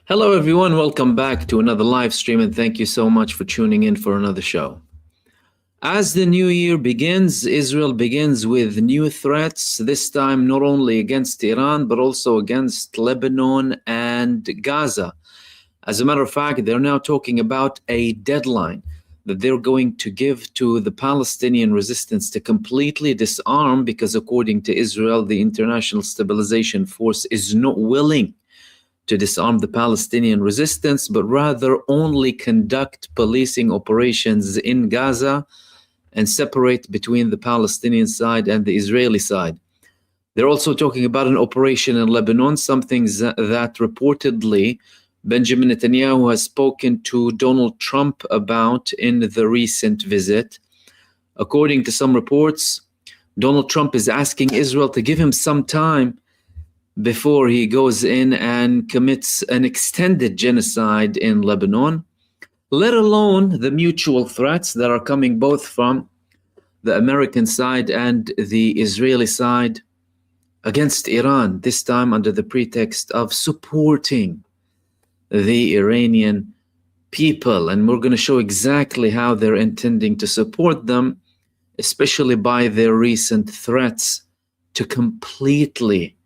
Hello, everyone. Welcome back to another live stream, and thank you so much for tuning in for another show. As the new year begins, Israel begins with new threats, this time not only against Iran, but also against Lebanon and Gaza. As a matter of fact, they're now talking about a deadline that they're going to give to the Palestinian resistance to completely disarm, because according to Israel, the International Stabilization Force is not willing to disarm the Palestinian resistance, but rather only conduct policing operations in Gaza and separate between the Palestinian side and the Israeli side. They're also talking about an operation in Lebanon, something that reportedly Benjamin Netanyahu has spoken to Donald Trump about in the recent visit. According to some reports, Donald Trump is asking Israel to give him some time before he goes in and commits an extended genocide in Lebanon, let alone the mutual threats that are coming both from the American side and the Israeli side against Iran, this time under the pretext of supporting the Iranian people. And we're going to show exactly how they're intending to support them, especially by their recent threats to completely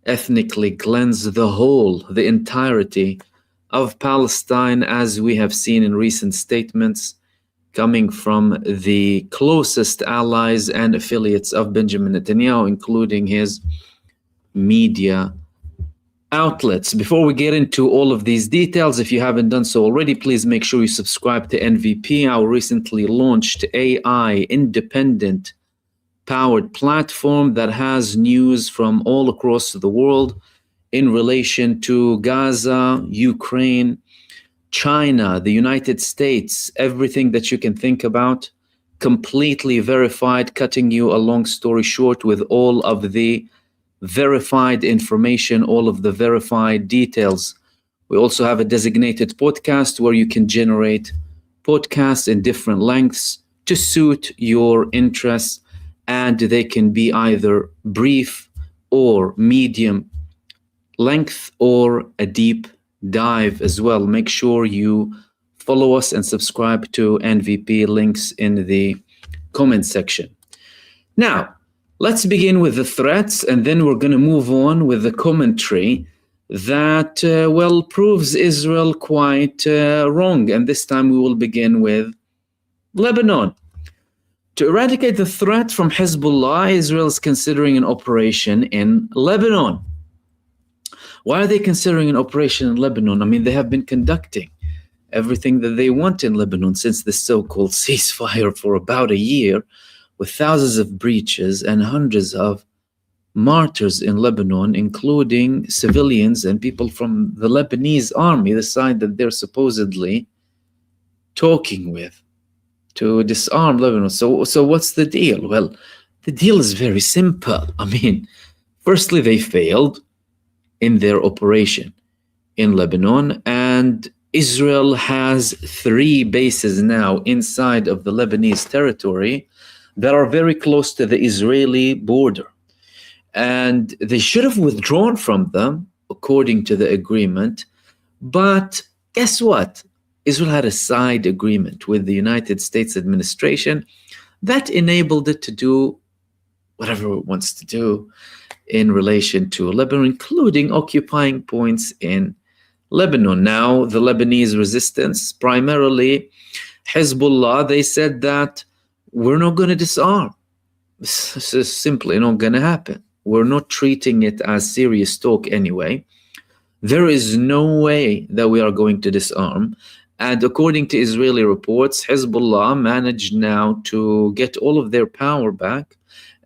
ethnically cleanse the entirety of Palestine, as we have seen in recent statements coming from the closest allies and affiliates of Benjamin Netanyahu, including his media outlets. Before we get into all of these details, if you haven't done so already, please make sure you subscribe to NVP, our recently launched AI independent powered platform that has news from all across the world in relation to Gaza, Ukraine, China, the United States, everything that you can think about, completely verified, cutting you a long story short with all of the verified information, all of the verified details. We also have a designated podcast where you can generate podcasts in different lengths to suit your interests, and they can be either brief or medium length or a deep dive as well. Make sure you follow us and subscribe to NVP, links in the comment section. Now, let's begin with the threats, and then we're going to move on with the commentary that, proves Israel quite wrong. And this time we will begin with Lebanon. To eradicate the threat from Hezbollah, Israel is considering an operation in Lebanon. Why are they considering an operation in Lebanon? I mean, they have been conducting everything that they want in Lebanon since the so-called ceasefire for about a year, with thousands of breaches and hundreds of martyrs in Lebanon, including civilians and people from the Lebanese army, the side that they're supposedly talking with to disarm Lebanon. So what's the deal? Well, the deal is very simple. I mean, firstly, they failed in their operation in Lebanon, and Israel has 3 bases now inside of the Lebanese territory that are very close to the Israeli border. And they should have withdrawn from them, according to the agreement. But guess what? Israel had a side agreement with the United States administration that enabled it to do whatever it wants to do in relation to Lebanon, including occupying points in Lebanon. Now, the Lebanese resistance, primarily Hezbollah, they said that we're not going to disarm. This is simply not going to happen. We're not treating it as serious talk anyway. There is no way that we are going to disarm. And according to Israeli reports, Hezbollah managed now to get all of their power back,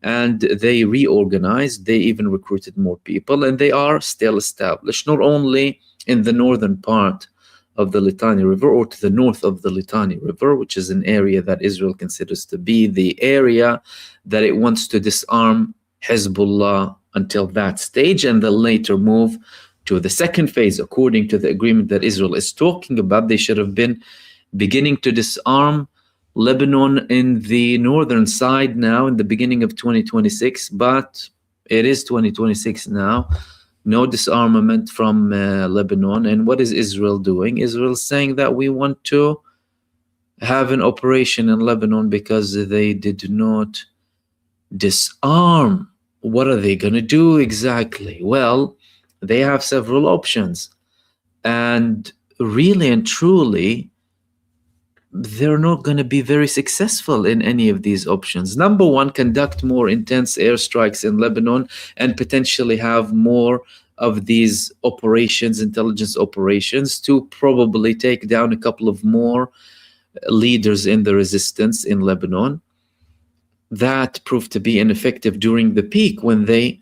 and they reorganized. They even recruited more people, and they are still established, not only in the northern part of the Litani River, or to the north of the Litani River, which is an area that Israel considers to be the area that it wants to disarm Hezbollah until that stage, and then later move to the second phase. According to the agreement that Israel is talking about, they should have been beginning to disarm Lebanon in the northern side now in the beginning of 2026, but it is 2026 now. no disarmament from Lebanon. And what is Israel doing? Israel is saying that we want to have an operation in Lebanon because they did not disarm. What are they going to do exactly? Well, they have several options. And really and truly, they're not going to be very successful in any of these options. Number one, conduct more intense airstrikes in Lebanon and potentially have more of these operations, intelligence operations, to probably take down a couple of more leaders in the resistance in Lebanon. That proved to be ineffective during the peak when they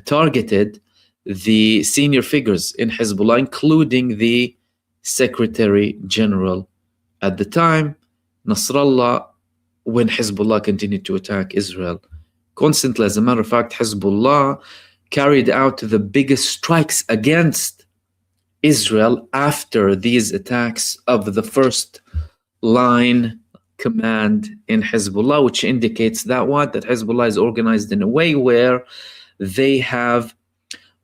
targeted the senior figures in Hezbollah, including the Secretary General at the time, Nasrallah, when Hezbollah continued to attack Israel constantly. As a matter of fact, Hezbollah carried out the biggest strikes against Israel after these attacks of the first line command in Hezbollah, which indicates that that Hezbollah is organized in a way where they have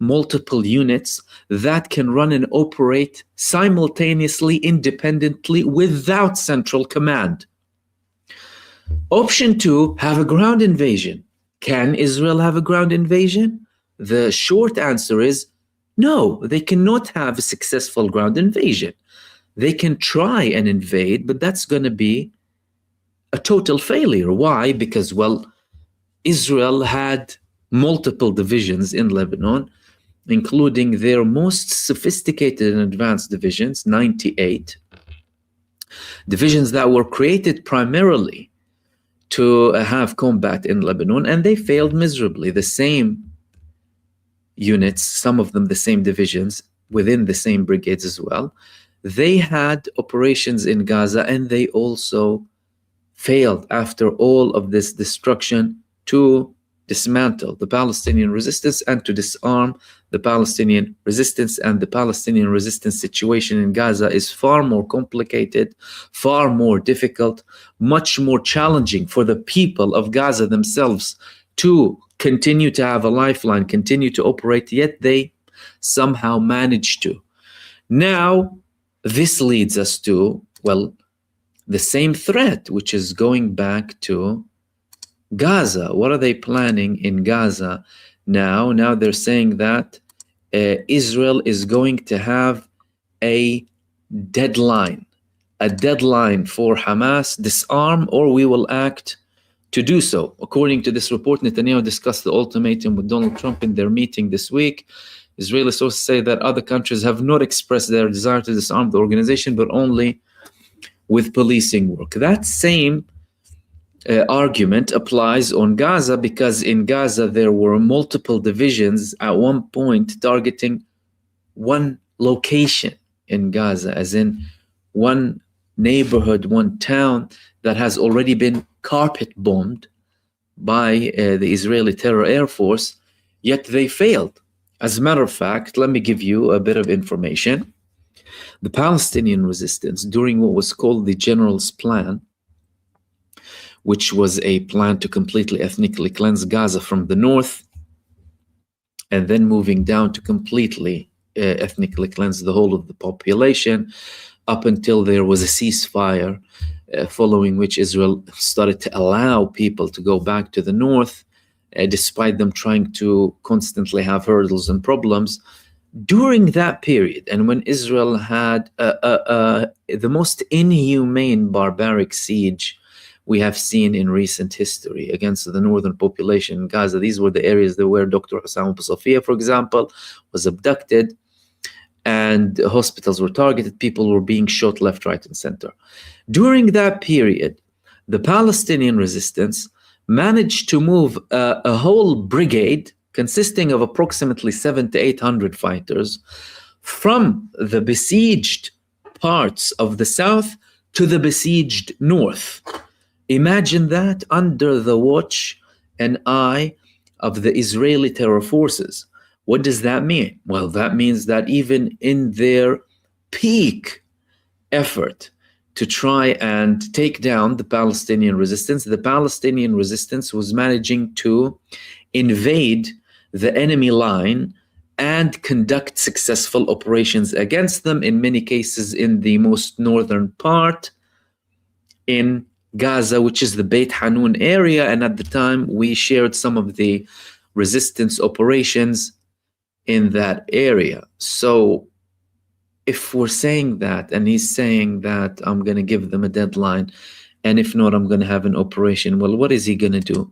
multiple units that can run and operate simultaneously, independently, without central command. Option two, have a ground invasion. Can Israel have a ground invasion? The short answer is no, they cannot have a successful ground invasion. They can try and invade, but that's going to be a total failure. Why? Because, well, Israel had multiple divisions in Lebanon, including their most sophisticated and advanced divisions, 98 divisions that were created primarily to have combat in Lebanon, and they failed miserably. The same units, some of them the same divisions within the same brigades as well, they had operations in Gaza, and they also failed after all of this destruction to dismantle the Palestinian resistance and to disarm the Palestinian resistance. And the Palestinian resistance situation in Gaza is far more complicated, far more difficult, much more challenging for the people of Gaza themselves to continue to have a lifeline, continue to operate, yet they somehow managed to. Now, this leads us to, well, the same threat, which is going back to Gaza. What are they planning in Gaza now? Now they're saying that Israel is going to have a deadline for Hamas, disarm or we will act to do so. According to this report, Netanyahu discussed the ultimatum with Donald Trump in their meeting this week. Israeli sources say that other countries have not expressed their desire to disarm the organization, but only with policing work. That same argument applies on Gaza, because in Gaza there were multiple divisions at one point targeting one location in Gaza, as in one neighborhood, one town that has already been carpet bombed by the Israeli Terror Air Force, yet they failed. As a matter of fact, let me give you a bit of information. The Palestinian resistance, during what was called the General's Plan, which was a plan to completely ethnically cleanse Gaza from the north, and then moving down to completely ethnically cleanse the whole of the population, up until there was a ceasefire, following which Israel started to allow people to go back to the north, despite them trying to constantly have hurdles and problems. During that period, and when Israel had the most inhumane, barbaric siege we have seen in recent history against the northern population in Gaza. These were the areas where Dr. Hussam Abu Safia, for example, was abducted, and hospitals were targeted. People were being shot left, right, and center. During that period, the Palestinian resistance managed to move a whole brigade consisting of approximately 700 to 800 fighters from the besieged parts of the south to the besieged north. Imagine that, under the watch and eye of the Israeli terror forces. What does that mean? Well, that means that even in their peak effort to try and take down the Palestinian resistance was managing to invade the enemy line and conduct successful operations against them, in many cases in the most northern part in Gaza, which is the Beit Hanun area. And at the time, we shared some of the resistance operations in that area. So if we're saying that, and he's saying that I'm going to give them a deadline, and if not, I'm going to have an operation, well, what is he going to do?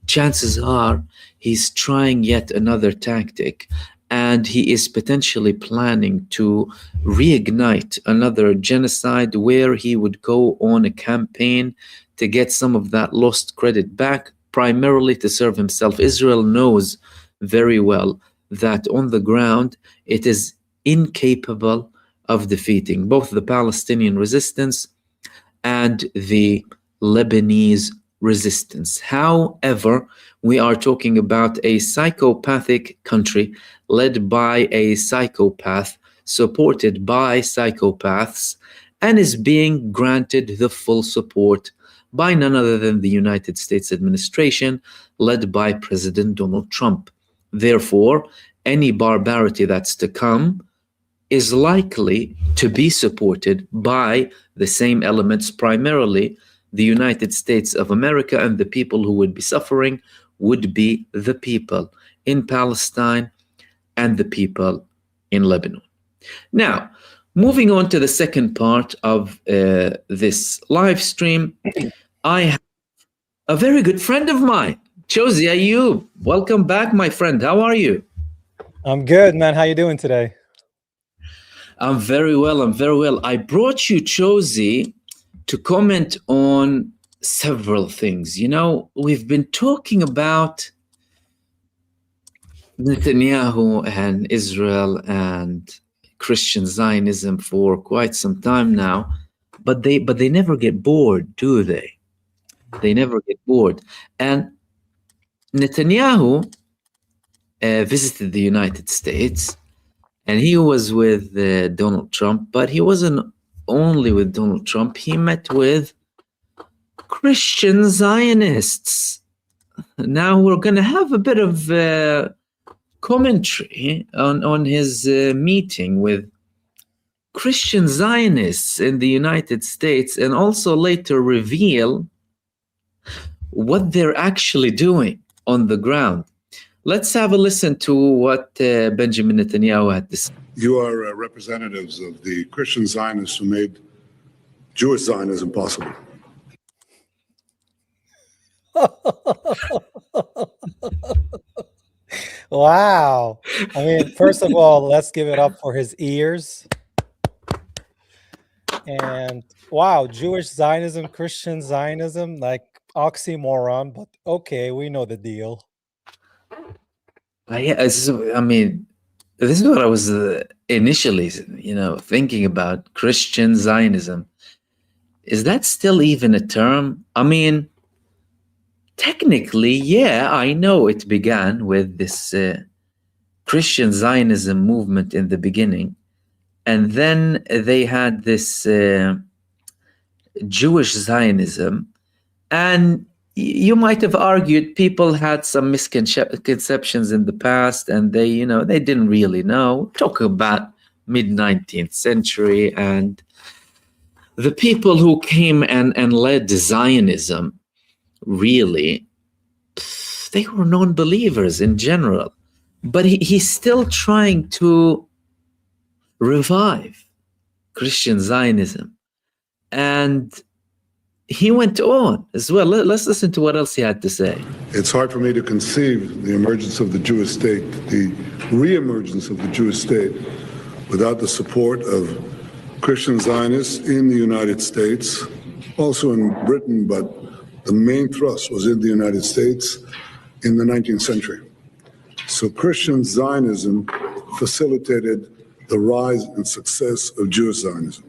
Chances are he's trying yet another tactic, and he is potentially planning to reignite another genocide where he would go on a campaign to get some of that lost credit back, primarily to serve himself. Israel knows very well that on the ground it is incapable of defeating both the Palestinian resistance and the Lebanese resistance. However, we are talking about a psychopathic country led by a psychopath, supported by psychopaths, and is being granted the full support by none other than the United States administration, led by President Donald Trump. Therefore, any barbarity that's to come is likely to be supported by the same elements, primarily the United States of America, and the people who would be suffering would be the people in Palestine and the people in Lebanon. Now, moving on to the second part of this live stream, I have a very good friend of mine, Josie Ayub. Welcome back, my friend. How are you? I'm good, man. How you doing today? I'm very well. I'm very well. I brought you, Josie, to comment on several things. You know, we've been talking about Netanyahu and Israel and Christian Zionism for quite some time now, but they never get bored, do they? They never get bored. And Netanyahu visited the United States, and he was with Donald Trump, but he wasn't only with Donald Trump. He met with Christian Zionists. Now we're going to have a bit of commentary on his meeting with Christian Zionists in the United States, and also later reveal what they're actually doing on the ground. Let's have a listen to what Benjamin Netanyahu had to say. You are representatives of the Christian Zionists who made Jewish Zionism possible. Wow. I mean, first of all, let's give it up for his ears. And wow, Jewish Zionism, Christian Zionism, like oxymoron, but okay, we know the deal. Yeah, I mean, this is what I was initially, thinking about. Christian Zionism. Is that still even a term? I mean, technically, yeah, I know it began with this Christian Zionism movement in the beginning. And then they had this Jewish Zionism. And you might have argued people had some misconceptions in the past, and they didn't really know. Talk about mid-19th century, and the people who came and led Zionism, really, they were non-believers in general. But he's still trying to revive Christian Zionism. And he went on as well. Let's listen to what else he had to say. It's hard for me to conceive the emergence of the Jewish state, the re-emergence of the Jewish state, without the support of Christian Zionists in the United States, also in Britain, but the main thrust was in the United States in the 19th century. So Christian Zionism facilitated the rise and success of Jewish Zionism.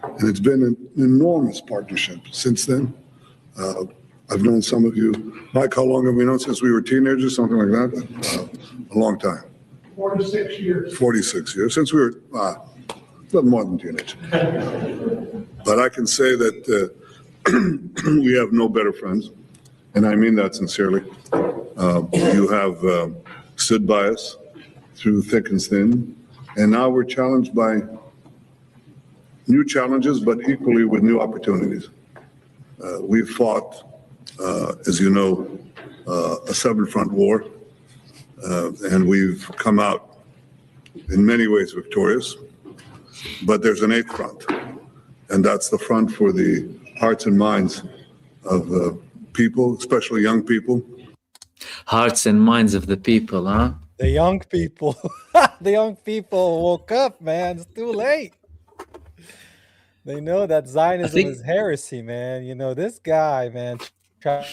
And it's been an enormous partnership since then. I've known some of you. Mike, how long have we known? Since we were teenagers, something like that? A long time. 46 years. 46 years, since we were a little more than teenagers. But I can say that we have no better friends, and I mean that sincerely. You have stood by us through thick and thin. And now we're challenged by new challenges, but equally with new opportunities. We've fought, as you know, a seven-front war, and we've come out in many ways victorious. But there's an eighth front, and that's the front for the hearts and minds of people, especially young people. Hearts and minds of the people, huh? The young people. The young people woke up, man. It's too late. They know that Zionism is heresy, man. You know, this guy, man, try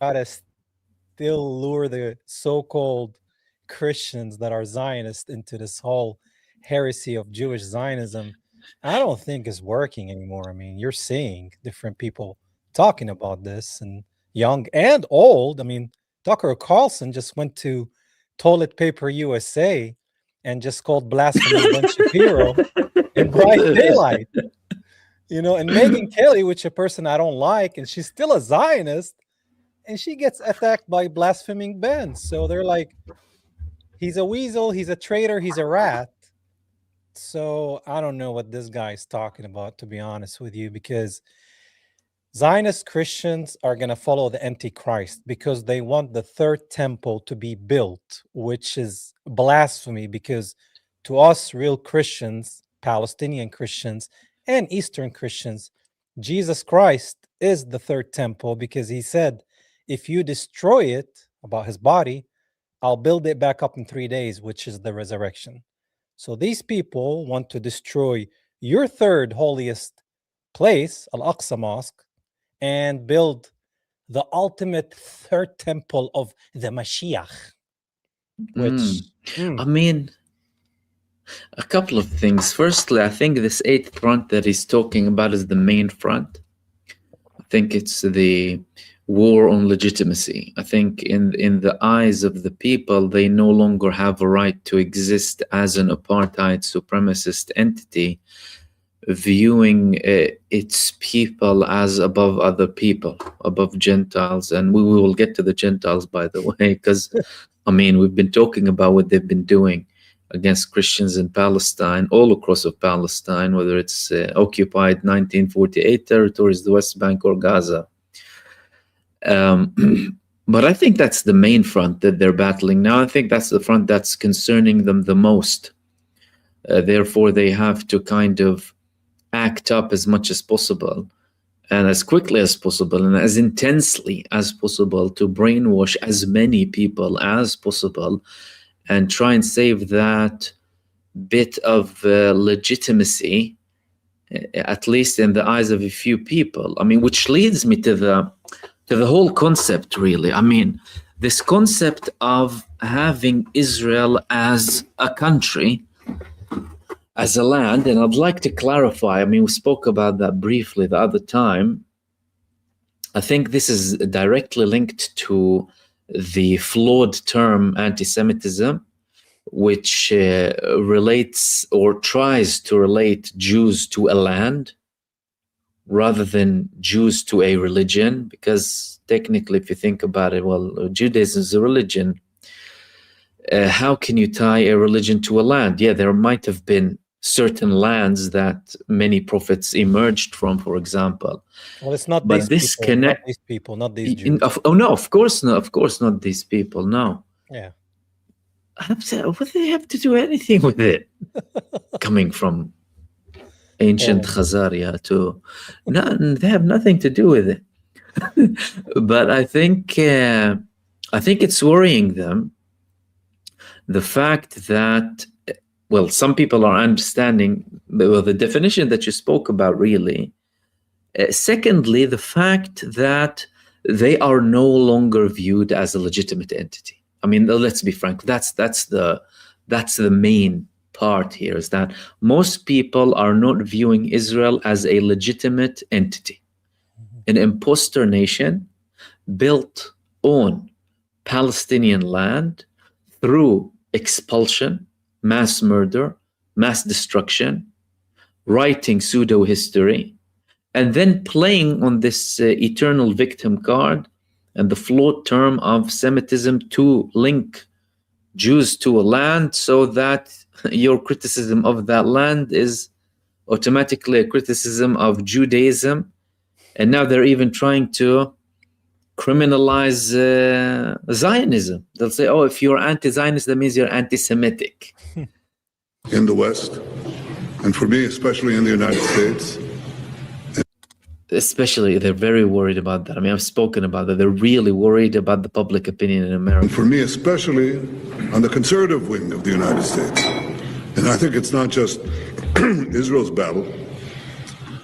to still lure the so-called Christians that are Zionists into this whole heresy of Jewish Zionism. I don't think it's working anymore. I mean, you're seeing different people talking about this, and young and old. I mean, Tucker Carlson just went to Toilet Paper USA and just called blasphemy Ben Shapiro in bright daylight. You know, and Megyn Kelly, which a person I don't like, and she's still a Zionist, and she gets attacked by blaspheming Ben. So they're like, he's a weasel, he's a traitor, he's a rat. So I don't know what this guy is talking about, to be honest with you, because Zionist Christians are going to follow the Antichrist because they want the third temple to be built, which is blasphemy, because to us, real Christians, Palestinian Christians, and Eastern Christians, Jesus Christ is the third temple, because he said, if you destroy it, about his body, I'll build it back up in 3 days, which is the resurrection. So these people want to destroy your third holiest place, Al-Aqsa Mosque, and build the ultimate third temple of the Mashiach. Which, I mean, a couple of things. Firstly, I think this eighth front that he's talking about is the main front. I think it's the war on legitimacy. I think in the eyes of the people, they no longer have a right to exist as an apartheid supremacist entity, viewing its people as above other people, above Gentiles. And we will get to the Gentiles, by the way, because, I mean, we've been talking about what they've been doing against Christians in Palestine, all across of Palestine, whether it's occupied 1948 territories, the West Bank, or Gaza. But I think that's the main front that they're battling now. I think that's the front that's concerning them the most. Therefore, they have to kind of act up as much as possible and as quickly as possible and as intensely as possible to brainwash as many people as possible and try and save that bit of legitimacy, at least in the eyes of a few people. I mean, which leads me to the whole concept, really. I mean, this concept of having Israel as a country, as a land, and I'd like to clarify, I mean, we spoke about that briefly the other time. I think this is directly linked to the flawed term anti-Semitism, which relates or tries to relate Jews to a land rather than Jews to a religion, because technically, if you think about it, well, Judaism is a religion. How can you tie a religion to a land? Yeah, there might have been certain lands that many prophets emerged from, for example. well, it's not But these this people, not connect. these people, not these Jews. Oh no, of course not. Of course not these people. No. Yeah. What do they have to do anything with it? Coming from ancient Khazaria to none, they have nothing to do with it. But I think it's worrying them, the fact that, well, some people are understanding the definition that you spoke about, really. Secondly, the fact that they are no longer viewed as a legitimate entity. I mean, let's be frank. That's the main part here, is that most people are not viewing Israel as a legitimate entity, an imposter nation built on Palestinian land through expulsion, mass murder, mass destruction, writing pseudo-history, and then playing on this eternal victim card and the flawed term of Semitism to link Jews to a land, so that your criticism of that land is automatically a criticism of Judaism. And now they're even trying to criminalize Zionism. They'll say, oh, if you're anti-Zionist, that means you're anti-Semitic. In the West, and for me, especially in the United States. Especially, they're very worried about that. I mean, I've spoken about that. They're really worried about the public opinion in America. And for me, especially on the conservative wing of the United States. And I think it's not just Israel's battle.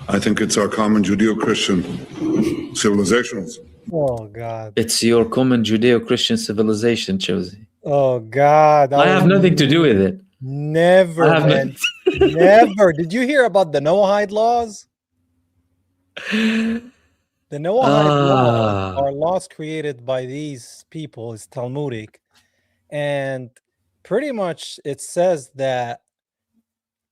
I think it's our common Judeo-Christian civilization. Oh, God. It's your common Judeo-Christian civilization, Josie. Oh, God. I have nothing to do with it. Never, man. Never. Did you hear about the Noahide laws? The Noahide laws are laws created by these people. It's Talmudic. And pretty much it says that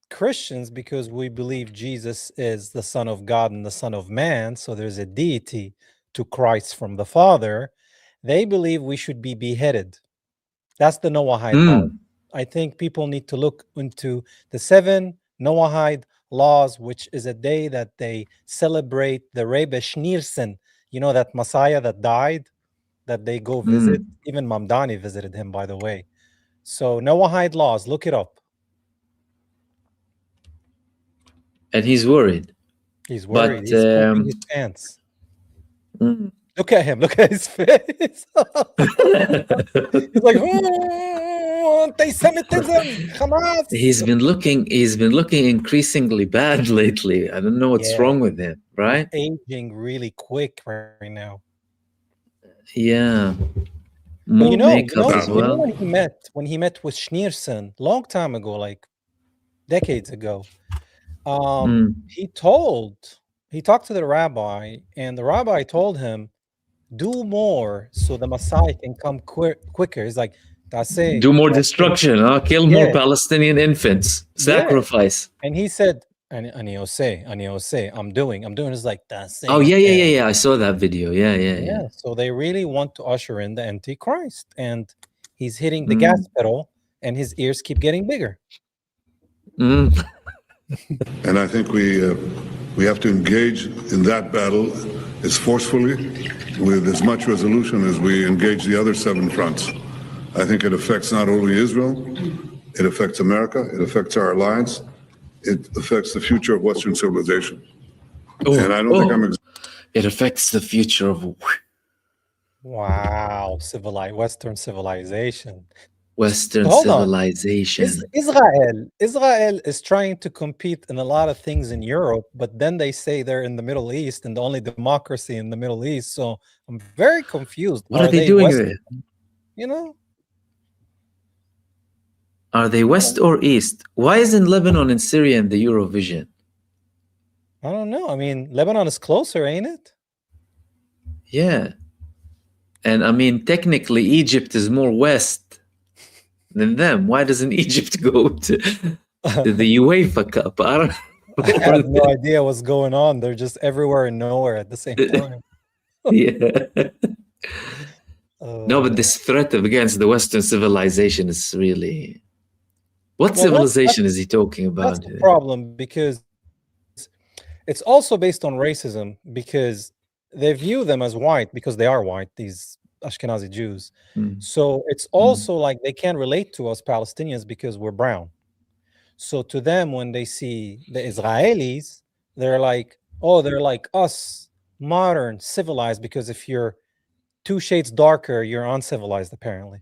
Christians, because we believe Jesus is the Son of God and the Son of Man, so there's a deity to Christ from the Father, they believe we should be beheaded. That's the Noahide law. I think people need to look into the 7 Noahide laws, which is a day that they celebrate the Rebbe Schneerson, you know, that Messiah that died, that they go visit. Even Mamdani visited him, by the way. So Noahide laws, look it up. And he's worried. He's worried. But, he's pooping his pants. Look at him. Look at his face. He's like, anti-Semitism, Hamas. He's been looking increasingly bad lately. I don't know what's wrong with him, right? Aging really quick right now. Yeah. But you know well. when he met with Schneerson long time ago, like decades ago, he talked to the rabbi, and the rabbi told him, do more so the Messiah can come quicker. He's like, do more destruction, kill more Palestinian infants, sacrifice. And he said, Ani Ose, I'm doing. It's like that. Oh yeah. I saw that video. Yeah. So they really want to usher in the Antichrist, and he's hitting the gas pedal, and his ears keep getting bigger. And I think we have to engage in that battle as forcefully, with as much resolution as we engage the other 7 fronts. I think it affects not only Israel, it affects America, it affects our alliance, it affects the future of Western civilization. And I don't think it affects the future of Western civilization. Western civilization. Israel is trying to compete in a lot of things in Europe, but then they say they're in the Middle East and the only democracy in the Middle East. So I'm very confused. What are they doing Western, there? You know? Are they West or East? Why isn't Lebanon and Syria in the Eurovision? I don't know. I mean, Lebanon is closer, ain't it? Yeah. And I mean, technically, Egypt is more West than them. Why doesn't Egypt go to the UEFA Cup? I have no idea what's going on. They're just everywhere and nowhere at the same time. No, but this threat against the Western civilization is really... What civilization is he talking about? That's the problem, because it's also based on racism, because they view them as white because they are white, these Ashkenazi Jews. So it's also like they can't relate to us Palestinians because we're brown. So to them, when they see the Israelis, they're like, oh, they're like us, modern, civilized, because if you're 2 shades darker, you're uncivilized, apparently.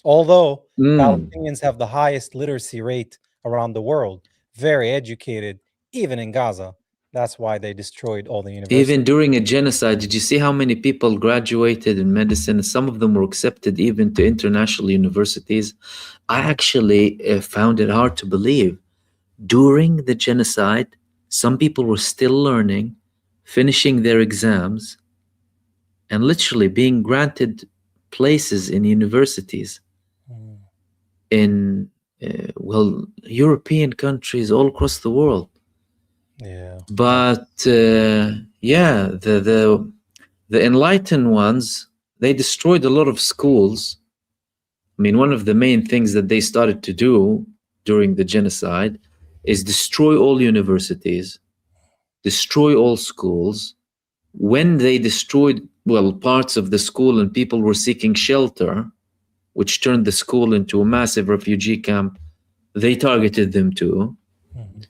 Although Palestinians have the highest literacy rate around the world, very educated, even in Gaza. That's why they destroyed all the universities. Even during a genocide, did you see how many people graduated in medicine? Some of them were accepted even to international universities. I actually found it hard to believe. During the genocide, some people were still learning, finishing their exams, and literally being granted places in universities in, European countries all across the world. Yeah. But the enlightened ones, they destroyed a lot of schools I mean, one of the main things that they started to do during the genocide is destroy all universities, destroy all schools. When they destroyed, well, parts of the school and people were seeking shelter, which turned the school into a massive refugee camp, they targeted them too. Mhm.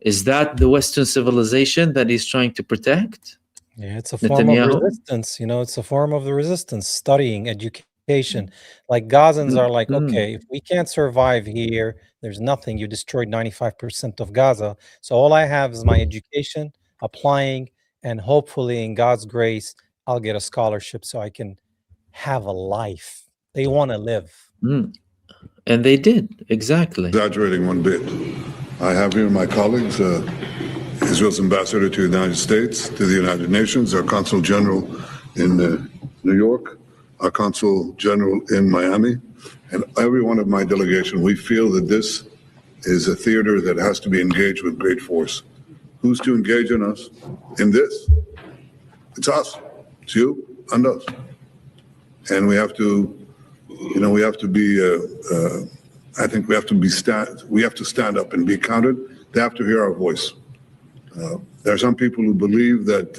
Is that the Western civilization that he's trying to protect? Yeah, it's a form Netanyahu? of resistance. It's a form of the resistance. Studying, education. Like Gazans are like, okay, if we can't survive here, there's nothing. You destroyed 95% of Gaza. So all I have is my education, applying, and hopefully in God's grace, I'll get a scholarship so I can have a life. They want to live. And they did, exactly. Exaggerating one bit. I have here my colleagues, Israel's ambassador to the United States, to the United Nations, our consul general in New York, our consul general in Miami, and every one of my delegation. We feel that this is a theater that has to be engaged with great force. Who's to engage in us in this? It's us. It's you and us. And we have to, we have to be, I think we have to stand up and be counted. They have to hear our voice. There are some people who believe that,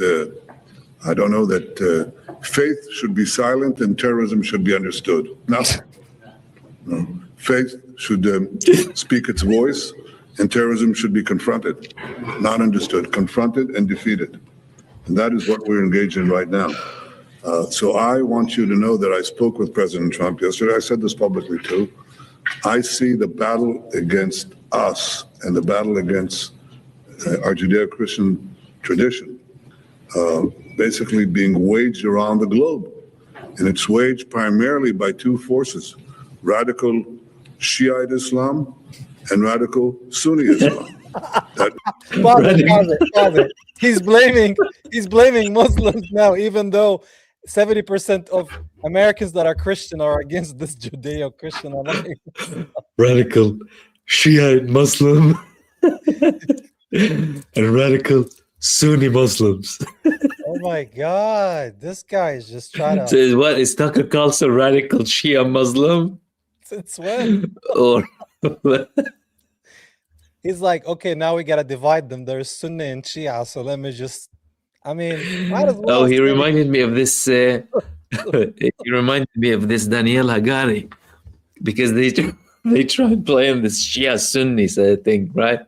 that faith should be silent and terrorism should be understood. No. Faith should speak its voice and terrorism should be confronted, not understood, confronted and defeated. And that is what we're engaged in right now. So I want you to know that I spoke with President Trump yesterday. I said this publicly too. I see the battle against us and the battle against our Judeo-Christian tradition basically being waged around the globe. And it's waged primarily by two forces, radical Shiite Islam and radical Sunni Islam. Father. He's blaming Muslims now, even though 70% of Americans that are Christian are against this Judeo-Christian alliance. Radical Shiite Muslim and radical Sunni Muslims. Oh my God, this guy is just trying to. So what is Tucker Carlson radical Shia Muslim? Since when? Or He's like, okay, now we gotta divide them. There's Sunni and Shia, so let me just. I mean, might as well. oh, he reminded me of this. He reminded me of this Daniel Hagari, because they tried playing this Shia Sunnis, I think, right?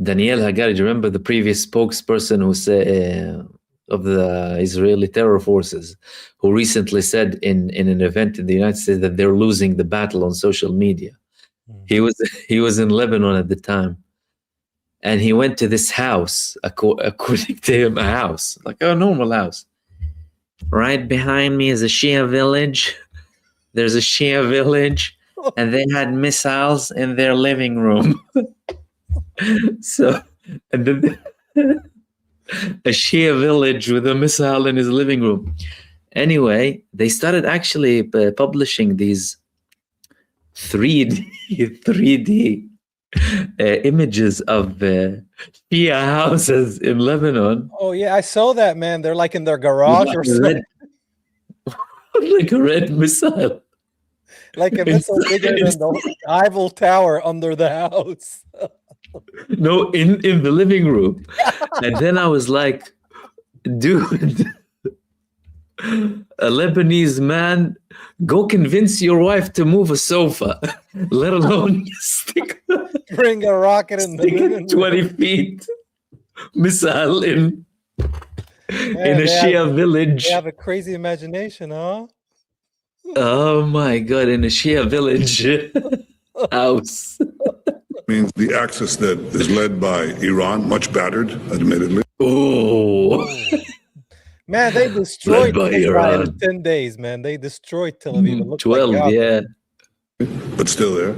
Daniel Hagari, do you remember the previous spokesperson who said of the Israeli terror forces, who recently said in an event in the United States that they're losing the battle on social media? He was in Lebanon at the time, and he went to this house, according to him, a house, like a normal house. Right behind me is a Shia village. There's a Shia village, and they had missiles in their living room. So, and then a Shia village with a missile in his living room. Anyway, they started actually publishing these 3D images of Shia houses in Lebanon. Oh yeah, I saw that, man. They're like in their garage or something. Like a red missile. Like a missile bigger than the Eiffel Tower under the house. No, in the living room. And then I was like, dude, a Lebanese man, go convince your wife to move a sofa, let alone Bring a rocket in the 20 feet missile in a Shia village. They have a crazy imagination, huh? Oh my God, in a Shia village house. Means the axis that is led by Iran, much battered, admittedly. Oh. Man, they destroyed Iran in 10 days, man. They destroyed Tel Aviv. 12, like yeah. But still there.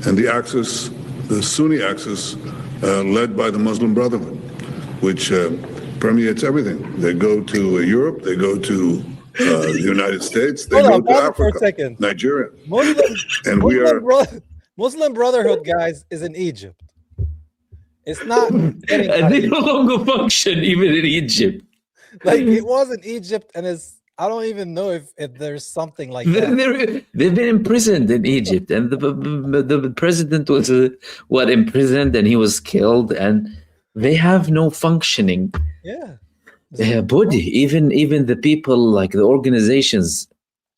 And the axis, the Sunni axis, led by the Muslim Brotherhood, which permeates everything. They go to Europe, they go to the United States, they go to Africa, for a second. Nigeria. Muslim Brotherhood, guys, is in Egypt. It's not getting and they no longer function even in Egypt. Like it was in Egypt and is I don't even know if there's something like that. They've been imprisoned in Egypt, and the president was imprisoned, and he was killed, and they have no functioning body. Even the people, like the organizations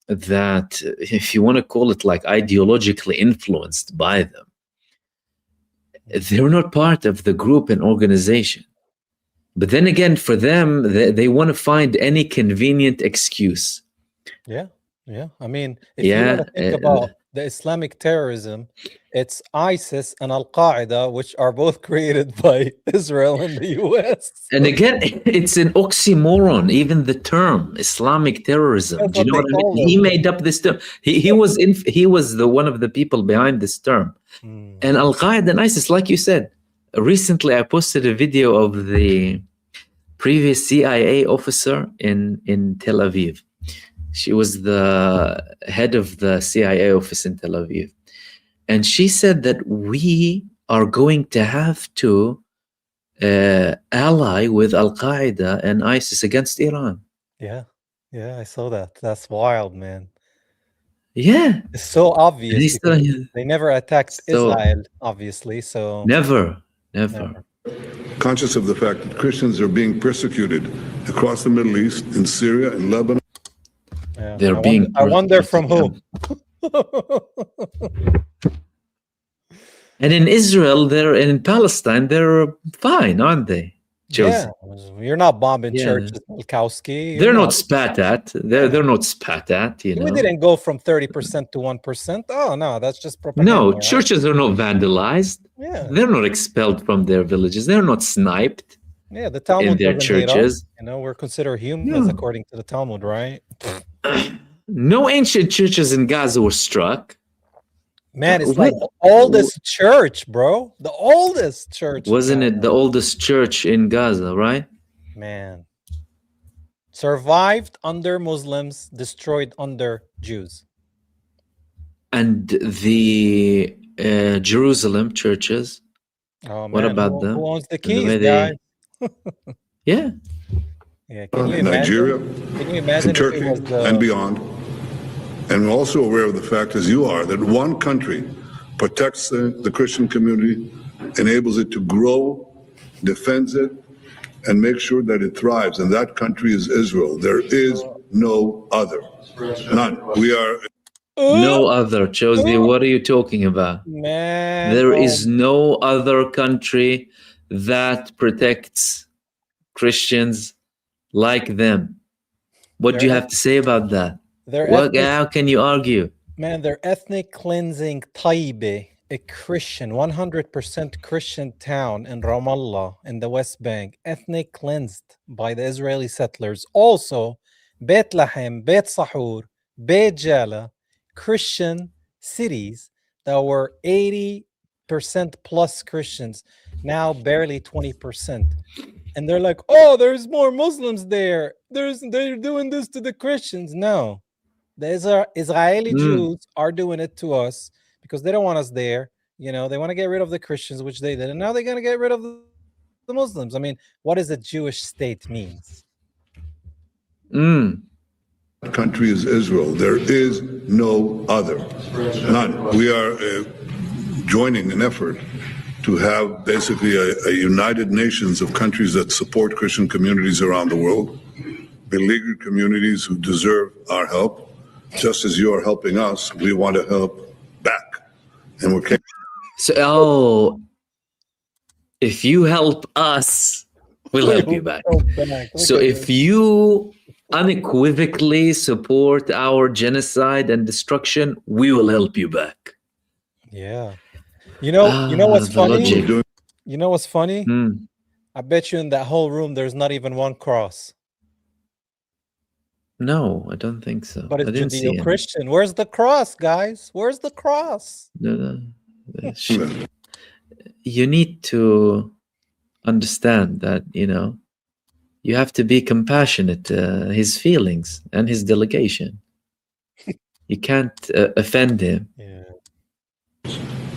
that, if you want to call it like ideologically influenced by them, they're not part of the group and organization. But then again, for them, they want to find any convenient excuse. Yeah. I mean, if you want to think about the Islamic terrorism, it's ISIS and Al-Qaeda, which are both created by Israel and the US. And again, it's an oxymoron, even the term Islamic terrorism. Do you know what I mean? He made up this term. He was the one of the people behind this term. And Al-Qaeda and ISIS, like you said, recently I posted a video of the previous CIA officer in Tel Aviv. She was the head of the CIA office in Tel Aviv. And she said that we are going to have to ally with Al-Qaeda and ISIS against Iran. Yeah, I saw that. That's wild, man. Yeah. It's so obvious. They never attacked Israel, obviously. So Never. Conscious of the fact that Christians are being persecuted across the Middle East, in Syria, in Lebanon. Yeah. I wonder from whom. And in Israel, in Palestine, they're fine, aren't they? Joseph? Yeah, you're not bombing churches, Malkowski. They're not spat at. They're not spat at. You know, we didn't go from 30% to 1%. Oh no, that's just propaganda. No, right? churches are not vandalized. Yeah, they're not expelled from their villages. They're not sniped. Yeah, the Talmud in their churches. You know, we're considered humans according to the Talmud, right? No ancient churches in Gaza were struck. Man, it's like the oldest church, bro. The oldest church. Wasn't it the oldest church in Gaza, right? Man. Survived under Muslims, destroyed under Jews. And the Jerusalem churches. Oh, man. What about them? Who owns the keys, guys? Yeah. Can you Nigeria, imagine and Turkey, and beyond. And we're also aware of the fact, as you are, that one country protects the Christian community, enables it to grow, defends it, and makes sure that it thrives. And that country is Israel. There is no other. None. We are... No other. Josie, what are you talking about? Man, there is no other country that protects Christians like them. What do you have to say about that? How can you argue? Man, they're ethnic cleansing Taibe, a Christian, 100% Christian town in Ramallah in the West Bank, ethnic cleansed by the Israeli settlers. Also, Bethlehem, Beit Sahur, Beit Jala, Christian cities that were 80% plus Christians, now barely 20%. And they're like, oh, there's more Muslims there. They're doing this to the Christians. No. The Israeli Jews are doing it to us because they don't want us there. You know, they want to get rid of the Christians, which they did. And now they're going to get rid of the Muslims. I mean, what does a Jewish state means? Country is Israel. There is no other. None. We are joining an effort to have basically a United Nations of countries that support Christian communities around the world, beleaguered communities who deserve our help. Just as you are helping us, we want to help back. And we're if you help us, we'll help you back. So if you unequivocally support our genocide and destruction, we will help you back. Yeah. You know what's funny? You know what's funny? I bet you in that whole room there's not even one cross. No, I don't think so. But it's Judeo-Christian. Where's the cross, guys? Where's the cross? No. You need to understand that, you know, you have to be compassionate to his feelings and his delegation. You can't offend him. Yeah.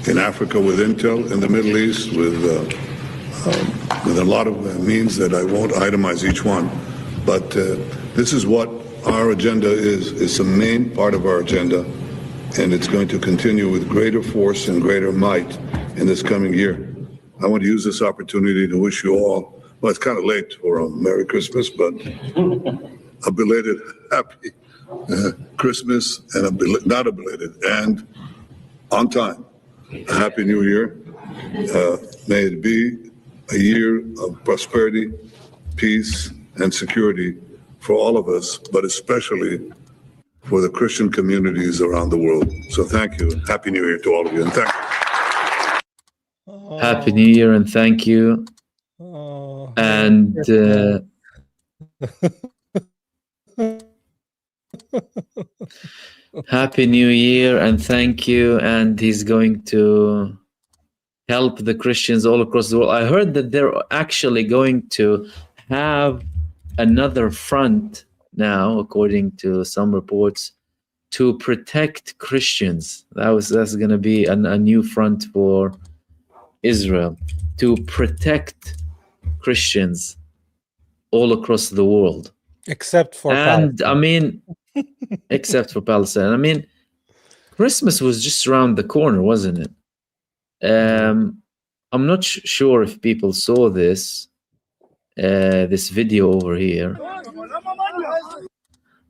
In Africa with intel, in the Middle East with a lot of means that I won't itemize each one. But this is what our agenda is. It's the main part of our agenda, and it's going to continue with greater force and greater might in this coming year. I want to use this opportunity to wish you all, well, it's kind of late for a Merry Christmas, but a belated Happy Christmas and not a belated, and on time, a Happy New Year. May it be a year of prosperity, peace, and security for all of us, but especially for the Christian communities around the world. So thank you. Happy New Year to all of you, and thank you. Happy New Year and thank you. And Happy New Year and thank you. And he's going to help the Christians all across the world. I heard that they're actually going to have another front now, according to some reports, to protect Christians. That's going to be a new front for Israel, to protect Christians all across the world. Except for and Palestine. I mean, except for Palestine. I mean, Christmas was just around the corner, wasn't it? I'm not sure if people saw this video over here.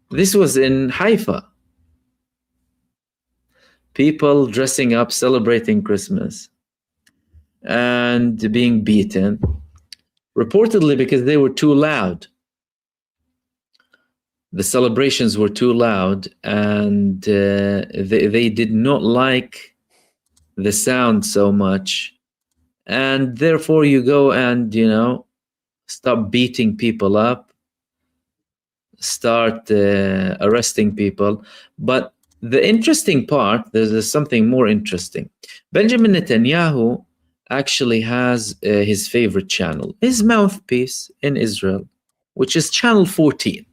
This was in Haifa. People dressing up, celebrating Christmas, and being beaten, reportedly because they were too loud. The celebrations were too loud, and they did not like the sound so much, and therefore you go and, you know, stop beating people up, start arresting people. But the interesting part, there's something more interesting. Benjamin Netanyahu actually has his favorite channel, his mouthpiece in Israel, which is Channel 14.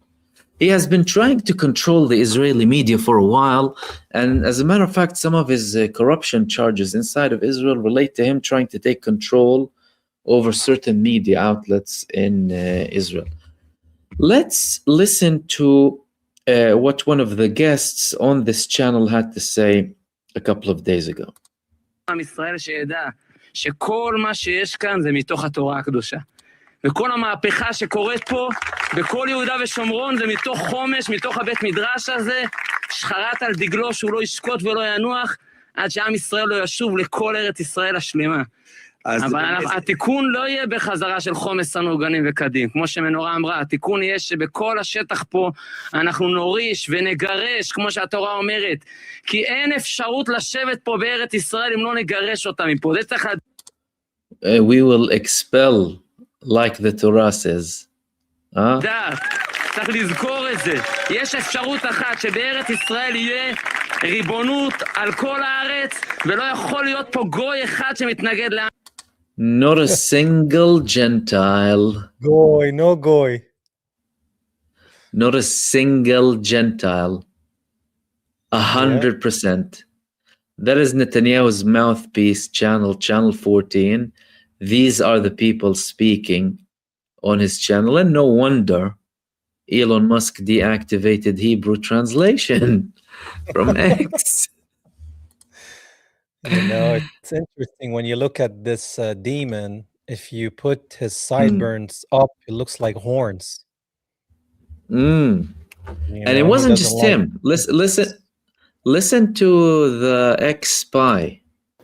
He has been trying to control the Israeli media for a while, and as a matter of fact, some of his corruption charges inside of Israel relate to him trying to take control over certain media outlets in Israel. Let's listen to what one of the guests on this channel had to say a couple of days ago. שכל מה שיש כאן זה מתוך התורה הקדושה. וכל המהפכה שקורית פה, בכל יהודה ושומרון, זה מתוך חומש, מתוך הבית מדרש הזה, שחרט על דגלו שהוא לא ישקוט ולא ינוח, עד שעם ישראל לא ישוב לכל ארץ ישראל השלמה. אבל התיקון לא יהיה בחזרה של חומש סנוגנים וקדים, כמו שמנורה אמרה, התיקון יהיה שבכל השטח פה אנחנו נוריש ונגרש, כמו שהתורה אומרת, כי אין אפשרות לשבת פה בארץ ישראל אם לא נגרש אותה מפה. זה צריך... We will expel, like the Torah says. צריך לזכור את זה. יש אפשרות אחת שבארץ ישראל יהיה ריבונות על כל הארץ, ולא יכול להיות פה גוי אחד שמתנגד לעם. Not a single Gentile. Goy, no goy. Not a single Gentile. 100%. That is Netanyahu's mouthpiece channel, Channel 14. These are the people speaking on his channel. And no wonder Elon Musk deactivated Hebrew translation from X. You know, it's interesting when you look at this demon. If you put his sideburns up, it looks like horns. And it wasn't just him. Listen to the ex-spy.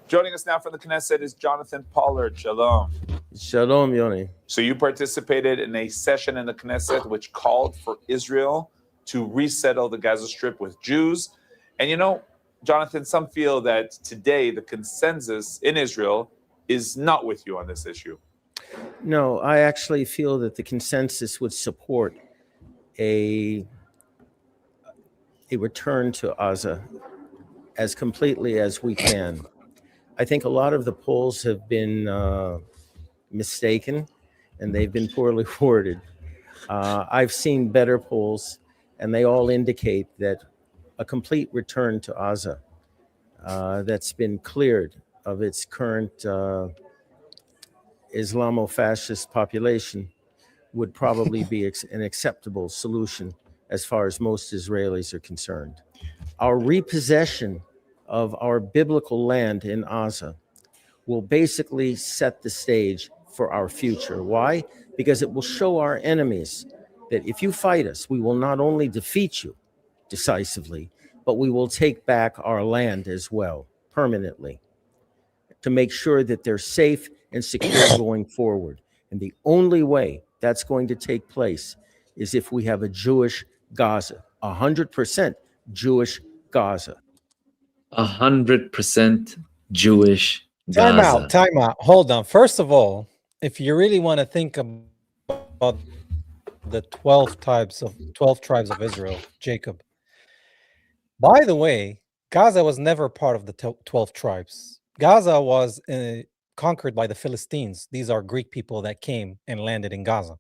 Joining us now from the Knesset is Jonathan Pollard. Shalom. Shalom, Yoni. So you participated in a session in the Knesset which called for Israel to resettle the Gaza Strip with Jews. And you know, Jonathan, some feel that today the consensus in Israel is not with you on this issue. No, I actually feel that the consensus would support a return to Gaza as completely as we can. I think a lot of the polls have been mistaken, and they've been poorly worded. I've seen better polls, and they all indicate that a complete return to Gaza that's been cleared of its current Islamo-fascist population would probably be an acceptable solution as far as most Israelis are concerned. Our repossession of our biblical land in Gaza will basically set the stage for our future. Why? Because it will show our enemies that if you fight us, we will not only defeat you decisively, but we will take back our land as well, permanently, to make sure that they're safe and secure going forward. And the only way that's going to take place is if we have a Jewish Gaza, 100% Jewish Gaza. 100% Jewish Time Gaza. out, time out. Hold on. First of all, if you really want to think about the 12 tribes of Israel, Jacob. By the way, Gaza was never part of the 12 tribes. Gaza was conquered by the Philistines. These are Greek people that came and landed in Gaza.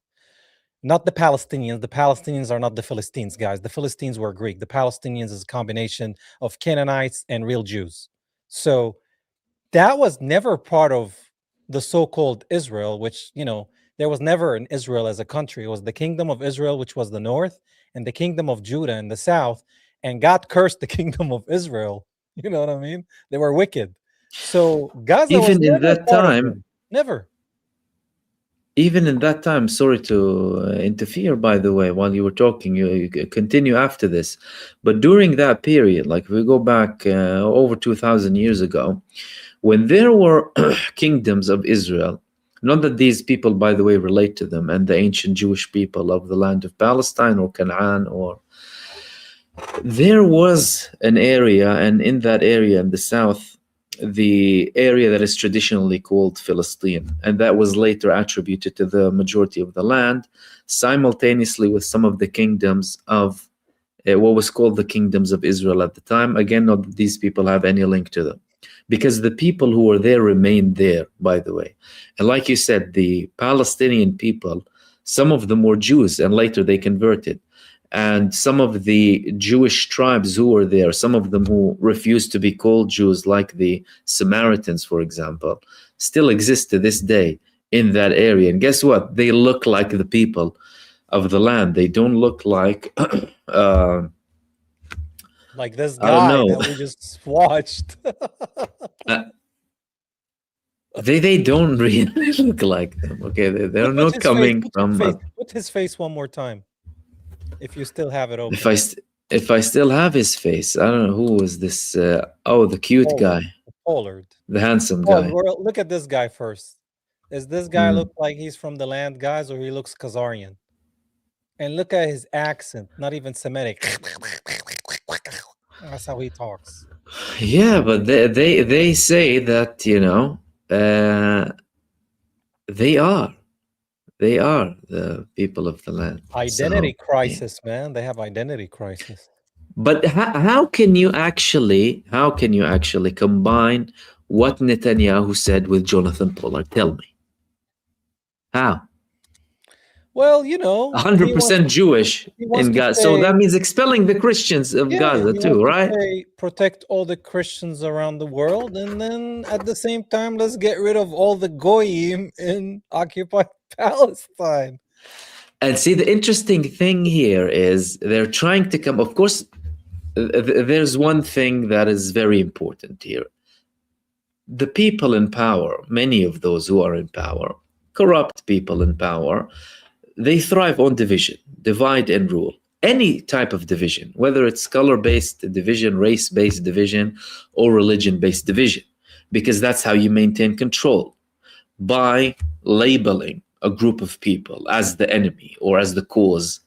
Not the Palestinians. The Palestinians are not the Philistines, guys. The Philistines were Greek. The Palestinians is a combination of Canaanites and real Jews. So that was never part of the so-called Israel, which, you know, there was never an Israel as a country. It was the kingdom of Israel, which was the north, and the kingdom of Judah in the south. And God cursed the kingdom of Israel. You know what I mean? They were wicked. So Gaza was Even in never that part of time, them. Never. even in that time, sorry to interfere, by the way, while you were talking, you continue after this. But during that period, like if we go back over 2,000 years ago, when there were kingdoms of Israel, not that these people, by the way, relate to them and the ancient Jewish people of the land of Palestine or Canaan, or there was an area, and in that area in the south, the area that is traditionally called Philistine, and that was later attributed to the majority of the land, simultaneously with some of the kingdoms of what was called the kingdoms of Israel at the time. Again, not that these people have any link to them, because the people who were there remained there, by the way. And like you said, the Palestinian people, some of them were Jews, and later they converted. And some of the Jewish tribes who were there, some of them who refused to be called Jews, like the Samaritans, for example, still exist to this day in that area. And guess what? They look like the people of the land. They don't look like Like this I don't guy know. that we just watched. They don't really look like them. Okay, they're Put not his coming face, from. put his face one more time, if you still have it open. If I still have his face, I don't know who was this. The cute guy, Pollard. the handsome guy. Well, look at this guy first. Does this guy look like he's from the land, guys, or he looks Khazarian? And look at his accent, not even Semitic. That's how he talks. Yeah, but they say that, you know, they are the people of the land. Identity crisis, man. They have identity crisis. But how can you actually combine what Netanyahu said with Jonathan Pollard? Tell me. How? Well, you know, 100% Jewish in Gaza. So that means expelling the Christians of Gaza too, right? Protect all the Christians around the world, and then at the same time, let's get rid of all the Goyim in occupied Palestine. And see, the interesting thing here is they're trying to come, of course, there's one thing that is very important here. The people in power, many of those who are in power, corrupt people in power, they thrive on division, divide and rule. Any type of division, whether it's color-based division, race-based division, or religion-based division, because that's how you maintain control, by labeling a group of people as the enemy or as the cause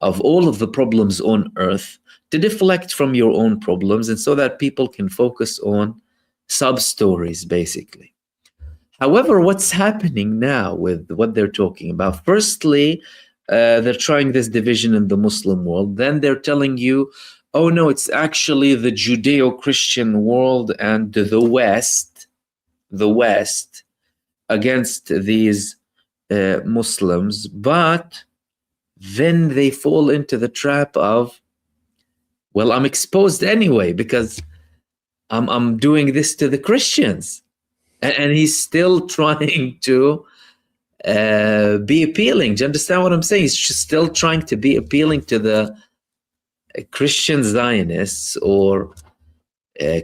of all of the problems on earth, to deflect from your own problems, and so that people can focus on sub-stories, basically. However, what's happening now with what they're talking about, firstly, they're trying this division in the Muslim world. Then they're telling you, oh no, it's actually the Judeo-Christian world and the West against these Muslims. But then they fall into the trap of, well, I'm exposed anyway because I'm doing this to the Christians. And he's still trying to be appealing. Do you understand what I'm saying? He's just still trying to be appealing to the Christian Zionists or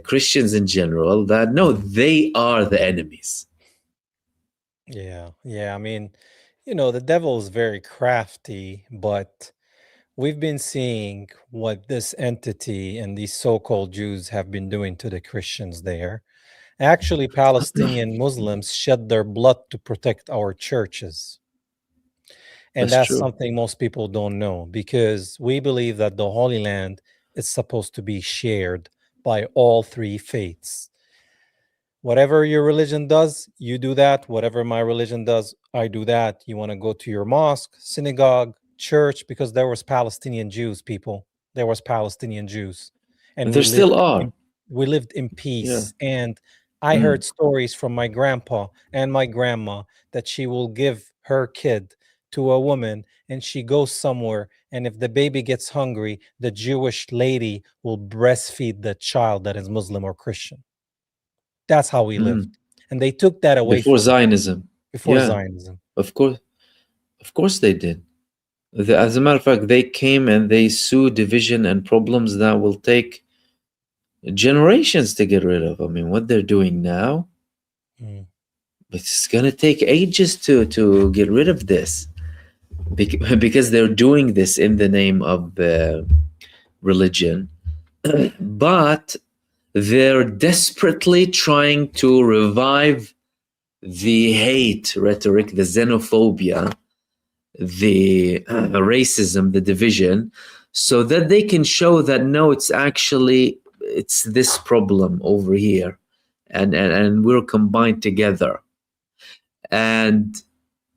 Christians in general, that no, they are the enemies. Yeah, I mean, the devil is very crafty, but we've been seeing what this entity and these so-called Jews have been doing to the Christians there. Actually, Palestinian Muslims shed their blood to protect our churches. And that's true. something most people don't know, because we believe that the Holy Land is supposed to be shared by all three faiths. Whatever your religion does, you do that. Whatever my religion does, I do that. You want to go to your mosque, synagogue, church, because there was Palestinian Jews, people. There was Palestinian Jews. And There still are. We lived in peace. And I heard stories from my grandpa and my grandma that she will give her kid to a woman and she goes somewhere, and if the baby gets hungry, the Jewish lady will breastfeed the child that is Muslim or Christian. That's how we lived. And they took that away before from Zionism. before Zionism. Of course they did. As a matter of fact, they came and they sowed division and problems that will take generations to get rid of. I mean, what they're doing now, it's going to take ages to get rid of this, because they're doing this in the name of religion. But they're desperately trying to revive the hate rhetoric, the xenophobia, the racism, the division, so that they can show that no, it's this problem over here, and we're combined together. And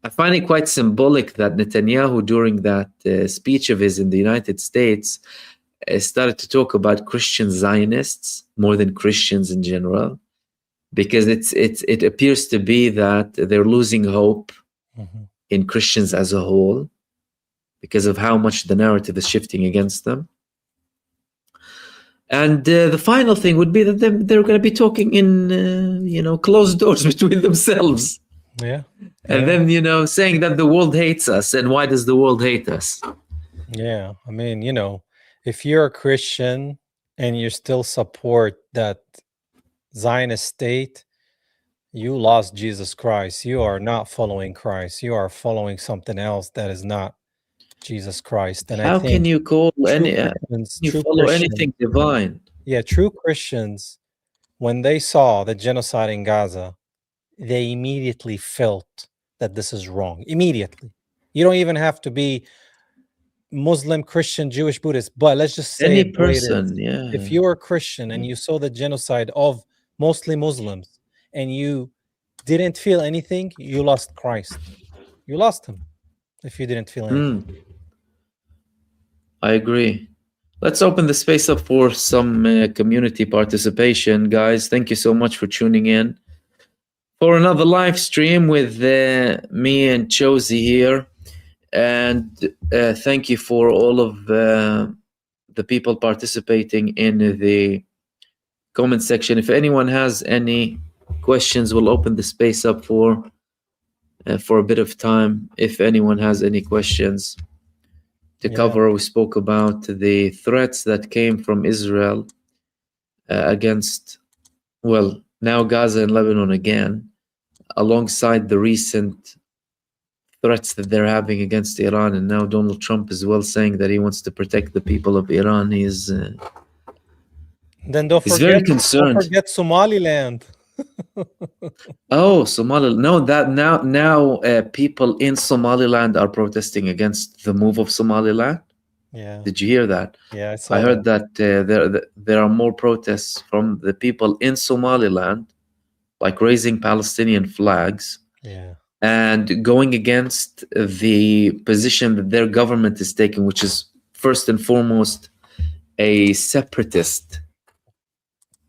I find it quite symbolic that Netanyahu, during that speech of his in the United States, started to talk about Christian Zionists more than Christians in general, because it appears to be that they're losing hope in Christians as a whole because of how much the narrative is shifting against them. And the final thing would be that they're going to be talking in closed doors between themselves. And then saying that the world hates us, and why does the world hate us? Yeah, I mean, if you're a Christian and you still support that Zionist state, you lost Jesus Christ. You are not following Christ. You are following something else that is not Jesus Christ. And how can you call anything divine? Yeah, true Christians, when they saw the genocide in Gaza, they immediately felt that this is wrong. Immediately. You don't even have to be Muslim, Christian, Jewish, Buddhist, but let's just say any person, if you're a Christian and you saw the genocide of mostly Muslims and you didn't feel anything, you lost Christ. You lost him if you didn't feel anything. I agree. Let's open the space up for some community participation, guys. Thank you so much for tuning in for another live stream with me and Josie here. And thank you for all of the people participating in the comment section. If anyone has any questions, we'll open the space up for a bit of time. If anyone has any questions to cover, we spoke about the threats that came from Israel against, now Gaza and Lebanon again, alongside the recent threats that they're having against Iran. And now Donald Trump is saying that he wants to protect the people of Iran. He's then he's very concerned. Don't forget Somaliland. Somaliland. No, that now people in Somaliland are protesting against the move of Somaliland. Yeah. Did you hear that? Yeah, I heard that there are more protests from the people in Somaliland, like raising Palestinian flags. Yeah. And going against the position that their government is taking, which is first and foremost a separatist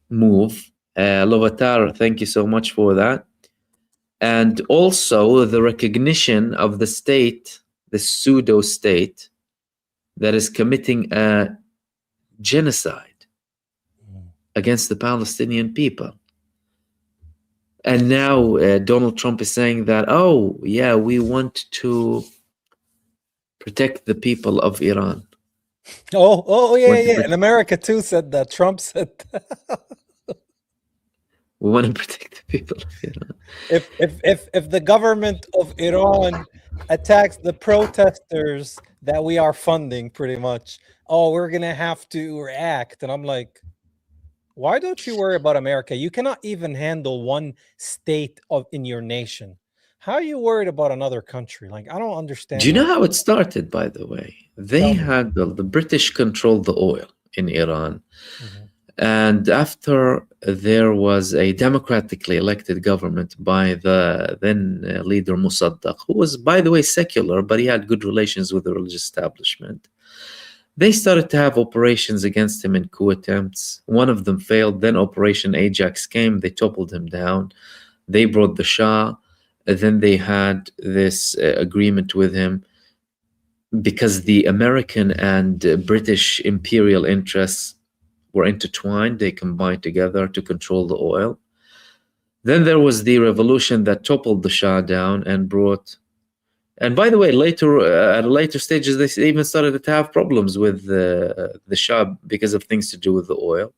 move. Lovatar, thank you so much for that. And also the recognition of the state, the pseudo-state, that is committing a genocide against the Palestinian people. And now Donald Trump is saying that, oh, yeah, we want to protect the people of Iran. Yeah. And America too said that. Trump said that. We want to protect the people of Iran. If the government of Iran attacks the protesters that we are funding, pretty much, oh, we're gonna have to react. And I'm like, why don't you worry about America? You cannot even handle one state in your nation. How are you worried about another country? Like, I don't understand. Do you know how it started, by the way? The British controlled the oil in Iran. Mhm. And after there was a democratically elected government by the then leader Mossadegh, who was, by the way, secular, but he had good relations with the religious establishment. They started to have operations against him in coup attempts. One of them failed. Then Operation Ajax came. They toppled him down. They brought the Shah. Then they had this agreement with him because the American and British imperial interests were intertwined. They combined together to control the oil. Then there was the revolution that toppled the Shah down and brought... And by the way, later, at later stages, they even started to have problems with the Shah because of things to do with the oil.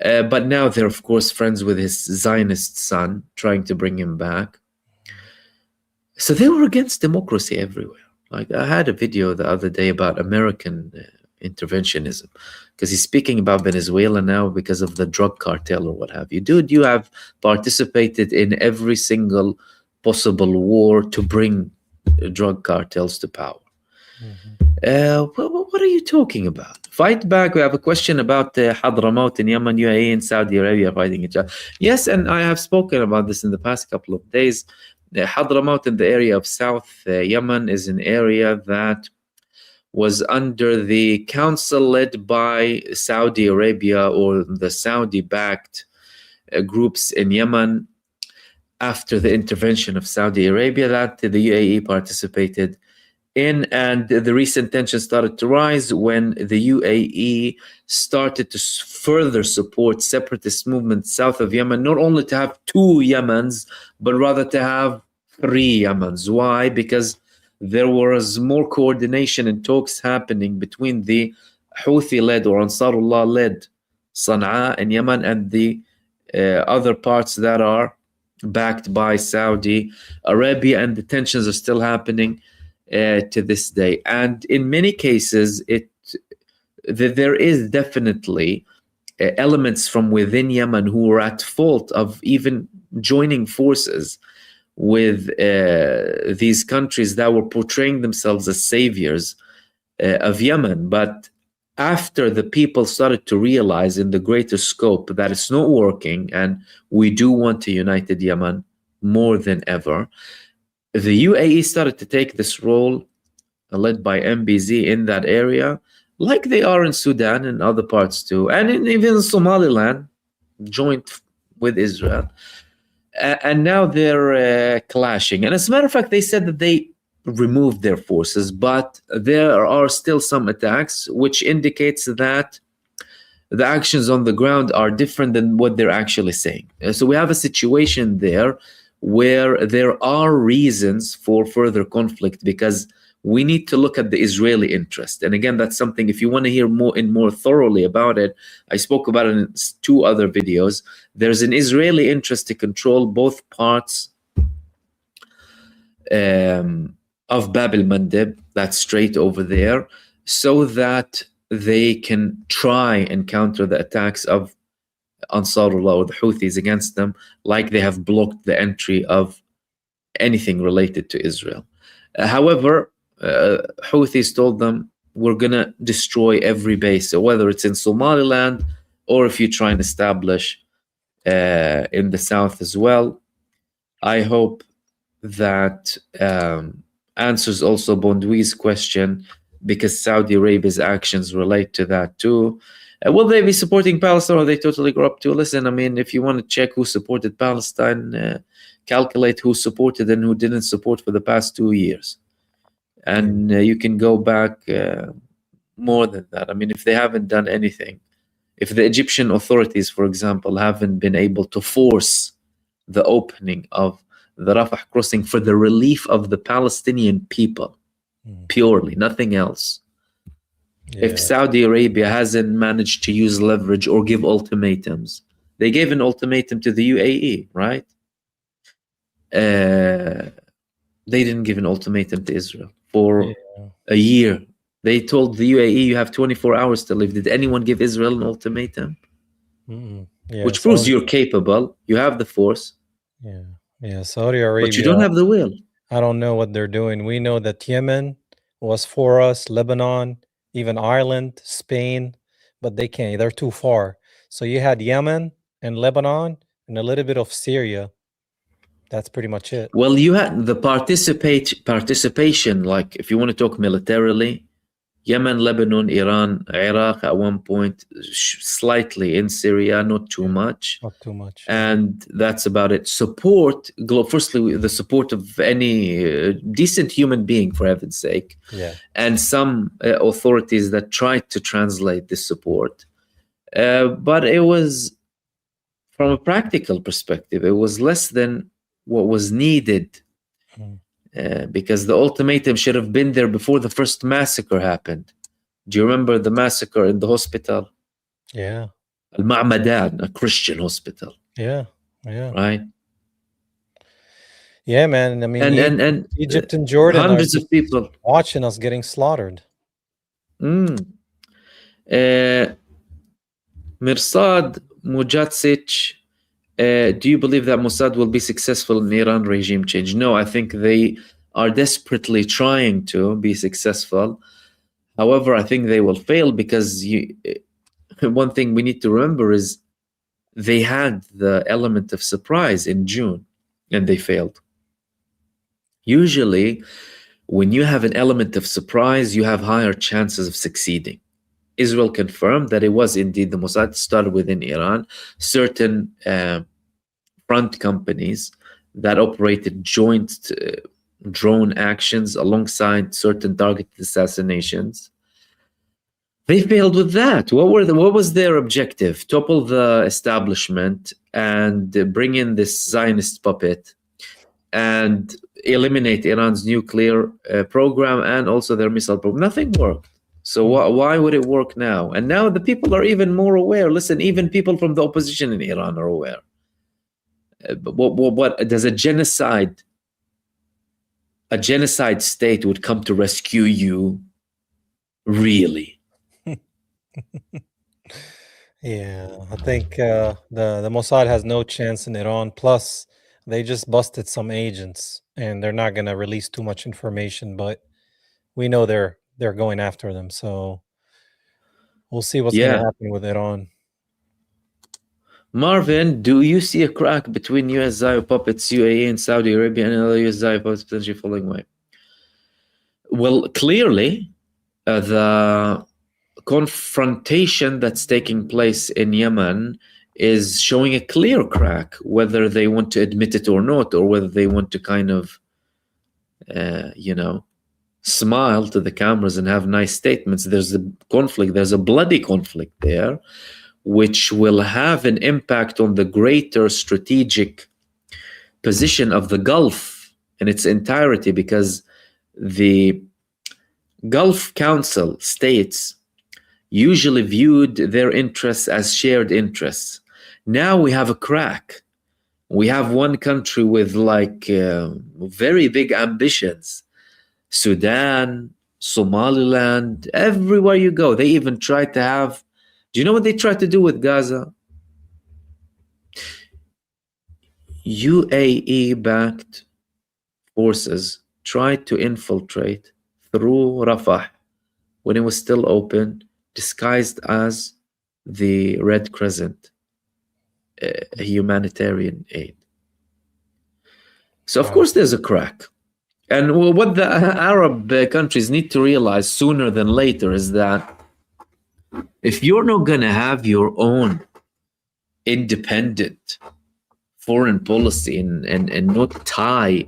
But now they're, of course, friends with his Zionist son, trying to bring him back. So they were against democracy everywhere. Like, I had a video the other day about American interventionism, because he's speaking about Venezuela now because of the drug cartel or what have you. Dude, you have participated in every single possible war to bring drug cartels to power. What are you talking about? Fight back. We have a question about Hadramaut in Yemen, UAE, and Saudi Arabia fighting each other. Yes, and I have spoken about this in the past couple of days. Hadramaut in the area of South Yemen is an area that was under the council led by Saudi Arabia, or the Saudi-backed groups in Yemen, after the intervention of Saudi Arabia that the UAE participated in. And the recent tensions started to rise when the UAE started to further support separatist movements south of Yemen, not only to have 2 Yemens, but rather to have 3 Yemens. Why? Because there was more coordination and talks happening between the Houthi-led or Ansarullah-led Sana'a in Yemen and the other parts that are backed by Saudi Arabia, and the tensions are still happening to this day. And in many cases, there is definitely elements from within Yemen who are at fault of even joining forces with these countries that were portraying themselves as saviors of Yemen. But after the people started to realize in the greater scope that it's not working and we do want a united Yemen more than ever, the UAE started to take this role led by MBZ in that area, like they are in Sudan and other parts too, and even Somaliland, joint with Israel. And now they're clashing. And as a matter of fact, they said that they removed their forces, but there are still some attacks, which indicates that the actions on the ground are different than what they're actually saying. So we have a situation there where there are reasons for further conflict, because we need to look at the Israeli interest. And again, that's something, if you want to hear more thoroughly about it, I spoke about it in 2 other videos. There's an Israeli interest to control both parts of Bab el-Mandeb, that's straight over there, so that they can try and counter the attacks of Ansarullah or the Houthis against them, like they have blocked the entry of anything related to Israel. However, Houthis told them, we're going to destroy every base, so whether it's in Somaliland or if you try and establish in the south as well. I hope that answers also Bondui's question, because Saudi Arabia's actions relate to that too. Will they be supporting Palestine, or are they totally corrupt too? Listen, I mean, if you want to check who supported Palestine, calculate who supported and who didn't support for the past 2 years. And you can go back more than that. I mean, if they haven't done anything, if the Egyptian authorities, for example, haven't been able to force the opening of the Rafah crossing for the relief of the Palestinian people, purely, nothing else. Yeah. If Saudi Arabia hasn't managed to use leverage or give ultimatums, they gave an ultimatum to the UAE, right? They didn't give an ultimatum to Israel for a year. They told the UAE, you have 24 hours to leave. Did anyone give Israel an ultimatum? Yeah, Which proves you're capable. You have the force. Yeah, Saudi Arabia. But you don't have the will. I don't know what they're doing. We know that Yemen was for us, Lebanon, even Ireland, Spain, but they can't. They're too far. So you had Yemen and Lebanon and a little bit of Syria. That's pretty much it. Well, you had the participation, like if you want to talk militarily, Yemen, Lebanon, Iran, Iraq at one point, slightly in Syria, not too much. Not too much. And that's about it. Support, firstly, the support of any decent human being, for heaven's sake. Yeah. And some authorities that tried to translate this support. But it was, from a practical perspective, it was less than what was needed. Because the ultimatum should have been there before the first massacre happened. Do you remember the massacre in the hospital? Yeah. Al-Ma'madan, a Christian hospital. Yeah. Right? Yeah, man. I mean, and Egypt and Jordan hundreds of people watching us getting slaughtered. Mirsad Mujatsic, do you believe that Mossad will be successful in Iran regime change? No, I think they are desperately trying to be successful. However, I think they will fail because one thing we need to remember is they had the element of surprise in June and they failed. Usually, when you have an element of surprise, you have higher chances of succeeding. Israel confirmed that it was indeed the Mossad, started within Iran. Certain front companies that operated joint drone actions alongside certain targeted assassinations, they failed with that. What was their objective? Topple the establishment and bring in this Zionist puppet and eliminate Iran's nuclear program and also their missile program. Nothing worked. So why would it work now? And now the people are even more aware. Listen, even people from the opposition in Iran are aware. What does a genocide state would come to rescue you? Really? Yeah, I think the Mossad has no chance in Iran. Plus, they just busted some agents, and they're not going to release too much information. But we know they're going after them, so we'll see what's going to happen with Iran. Marvin, do you see a crack between U.S. Zio puppets, UAE, and Saudi Arabia, and other U.S. Zio puppets potentially falling away? Well, clearly, the confrontation that's taking place in Yemen is showing a clear crack, whether they want to admit it or not, or whether they want to kind of, smile to the cameras and have nice statements. There's a conflict, there's a bloody conflict there, which will have an impact on the greater strategic position of the Gulf in its entirety, because the Gulf Council states usually viewed their interests as shared interests. Now we have a crack. We have one country with very big ambitions. Sudan, Somaliland, everywhere you go. They even tried to have, do you know what they tried to do with Gaza? UAE-backed forces tried to infiltrate through Rafah when it was still open, disguised as the Red Crescent, humanitarian aid. So of course there's a crack. And what the Arab countries need to realize sooner than later is that if you're not going to have your own independent foreign policy and not tie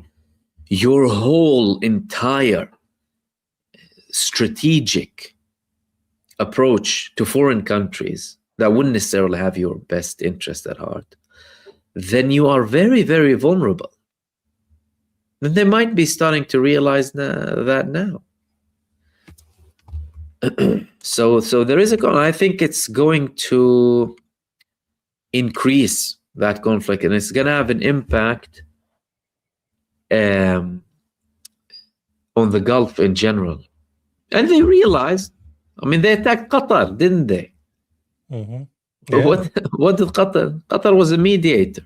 your whole entire strategic approach to foreign countries that wouldn't necessarily have your best interest at heart, then you are very, very vulnerable. And they might be starting to realize that now. So there is I think it's going to increase that conflict, and it's going to have an impact on the Gulf in general. And they realized, I mean, they attacked Qatar, didn't they? Mm-hmm. Yeah. What did Qatar? Qatar was a mediator.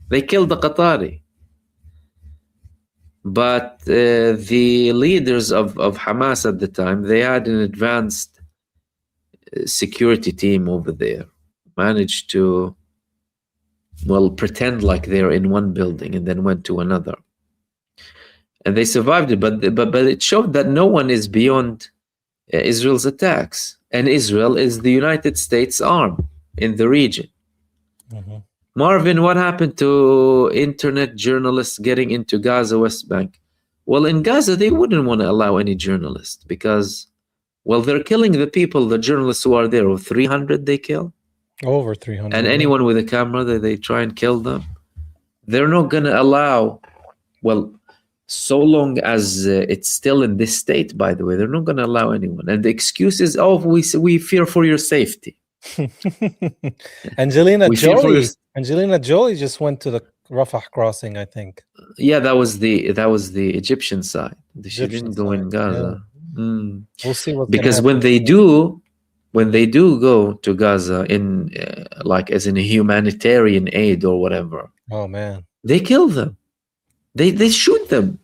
They killed the Qatari. But the leaders of Hamas at the time, they had an advanced security team over there, managed to, well, pretend like they're in one building and then went to another. And they survived it, but it showed that no one is beyond Israel's attacks. And Israel is the United States arm in the region. Mm-hmm. Marvin, what happened to internet journalists getting into Gaza, West Bank? Well, in Gaza, they wouldn't want to allow any journalists because, well, they're killing the people, the journalists who are there. Over 300 they kill. Over 300. And anyone with a camera, they try and kill them. They're not going to allow, well, so long as it's still in this state, by the way, they're not going to allow anyone. And the excuse is, oh, we fear for your safety. Angelina Jolie just went to the Rafah crossing, I think. Yeah, that was the Egyptian side. She didn't go in Gaza. Yeah. We'll see what, because when they do go to Gaza in like as in a humanitarian aid or whatever, oh man, they kill them. They shoot them.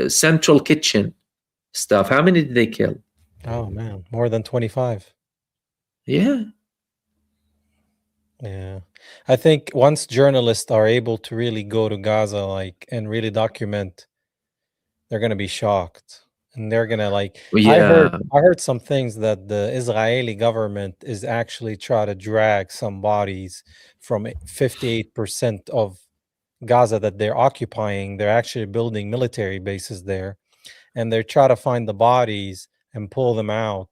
Central kitchen stuff. How many did they kill? Oh man, more than 25. Yeah. Yeah, I think once journalists are able to really go to Gaza, like, and really document, they're gonna be shocked, and they're gonna like. Yeah. I heard some things that the Israeli government is actually trying to drag some bodies from 58% of Gaza that they're occupying. They're actually building military bases there, and they're trying to find the bodies and pull them out,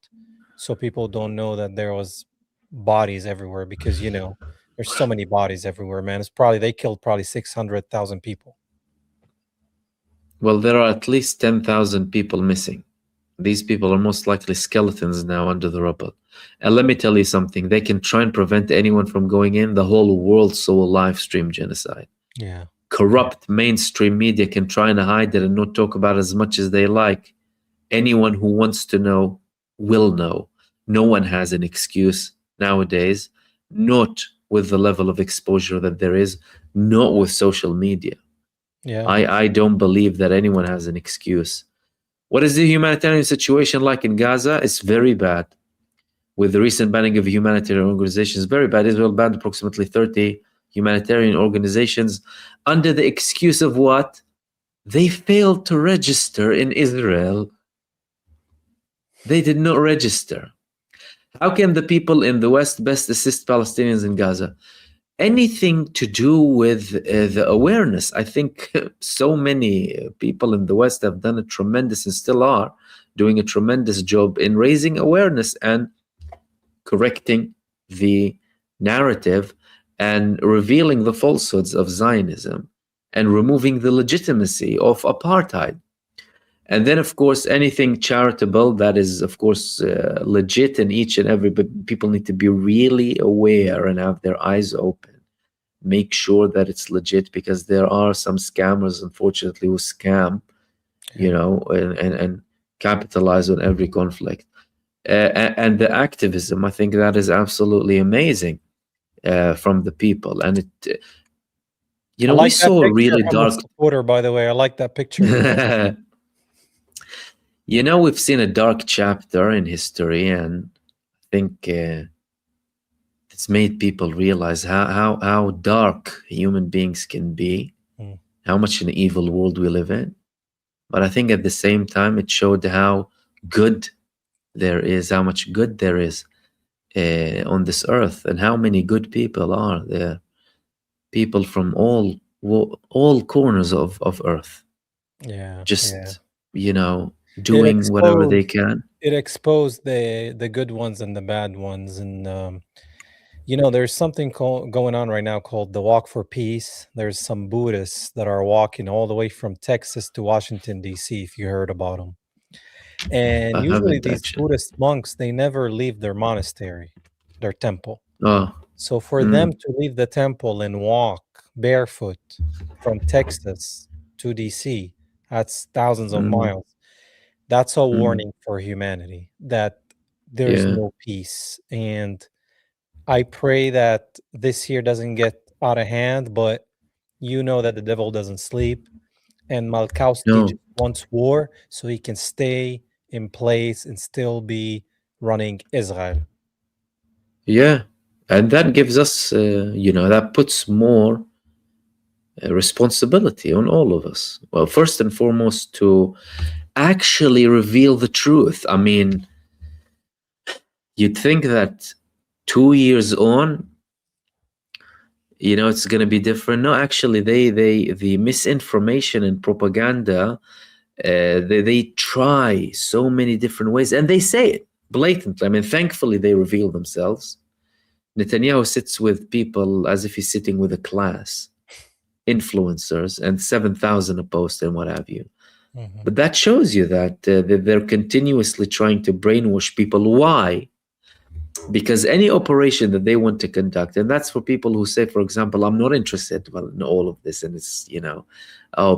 so people don't know that there was bodies everywhere, because there's so many bodies everywhere, man. It's probably they killed 600,000 people. Well, there are at least 10,000 people missing. These people are most likely skeletons now under the rubble. And let me tell you something, they can try and prevent anyone from going in. The whole world saw a live stream genocide. Yeah. Corrupt mainstream media can try and hide it and not talk about it as much as they like. Anyone who wants to know will know. No one has an excuse nowadays, not with the level of exposure that there is, not with social media. Yeah, I don't believe that anyone has an excuse. What is the humanitarian situation like in Gaza? It's very bad. With the recent banning of humanitarian organizations, very bad. Israel banned approximately 30 humanitarian organizations under the excuse of what? They failed to register in Israel. They did not register. How can the people in the West best assist Palestinians in Gaza? Anything to do with the awareness. I think so many people in the West have done a tremendous, and still are doing a tremendous job in raising awareness and correcting the narrative and revealing the falsehoods of Zionism and removing the legitimacy of apartheid. And then, of course, anything charitable that is, of course, legit in each and every, but people need to be really aware and have their eyes open. Make sure that it's legit, because there are some scammers, unfortunately, who scam, and capitalize on every conflict. And the activism, I think that is absolutely amazing from the people. And it, we saw a really dark supporter, by the way. I like that picture. We've seen a dark chapter in history, and I think it's made people realize how dark human beings can be, how much an evil world we live in. But I think at the same time, it showed how good there is, how much good there is on this earth, and how many good people are there. People from all corners of earth. Yeah. Just, doing whatever they can. It exposed the good ones and the bad ones, and You know, there's something going on right now called the Walk for Peace. There's some Buddhists that are walking all the way from Texas to Washington, D.C., if you heard about them. And I usually haven't these actually. Buddhist monks, they never leave their monastery, their temple. Oh, So for them to leave the temple and walk barefoot from Texas to DC, that's thousands of miles. That's a warning for humanity that there's yeah. no peace. And I pray that this year doesn't get out of hand, but you know that the devil doesn't sleep. And Malkowski No. just wants war so he can stay in place and still be running Israel. Yeah. And that gives us, that puts more responsibility on all of us. Well, first and foremost, to actually reveal the truth. I mean, you'd think that 2 years on, it's going to be different. No, actually, the misinformation and propaganda, they try so many different ways, and they say it blatantly. I mean, thankfully, they reveal themselves. Netanyahu sits with people as if he's sitting with a class, influencers, and 7,000 a post and what have you. But that shows you that they're continuously trying to brainwash people. Why? Because any operation that they want to conduct, and that's for people who say, for example, I'm not interested in all of this, and it's,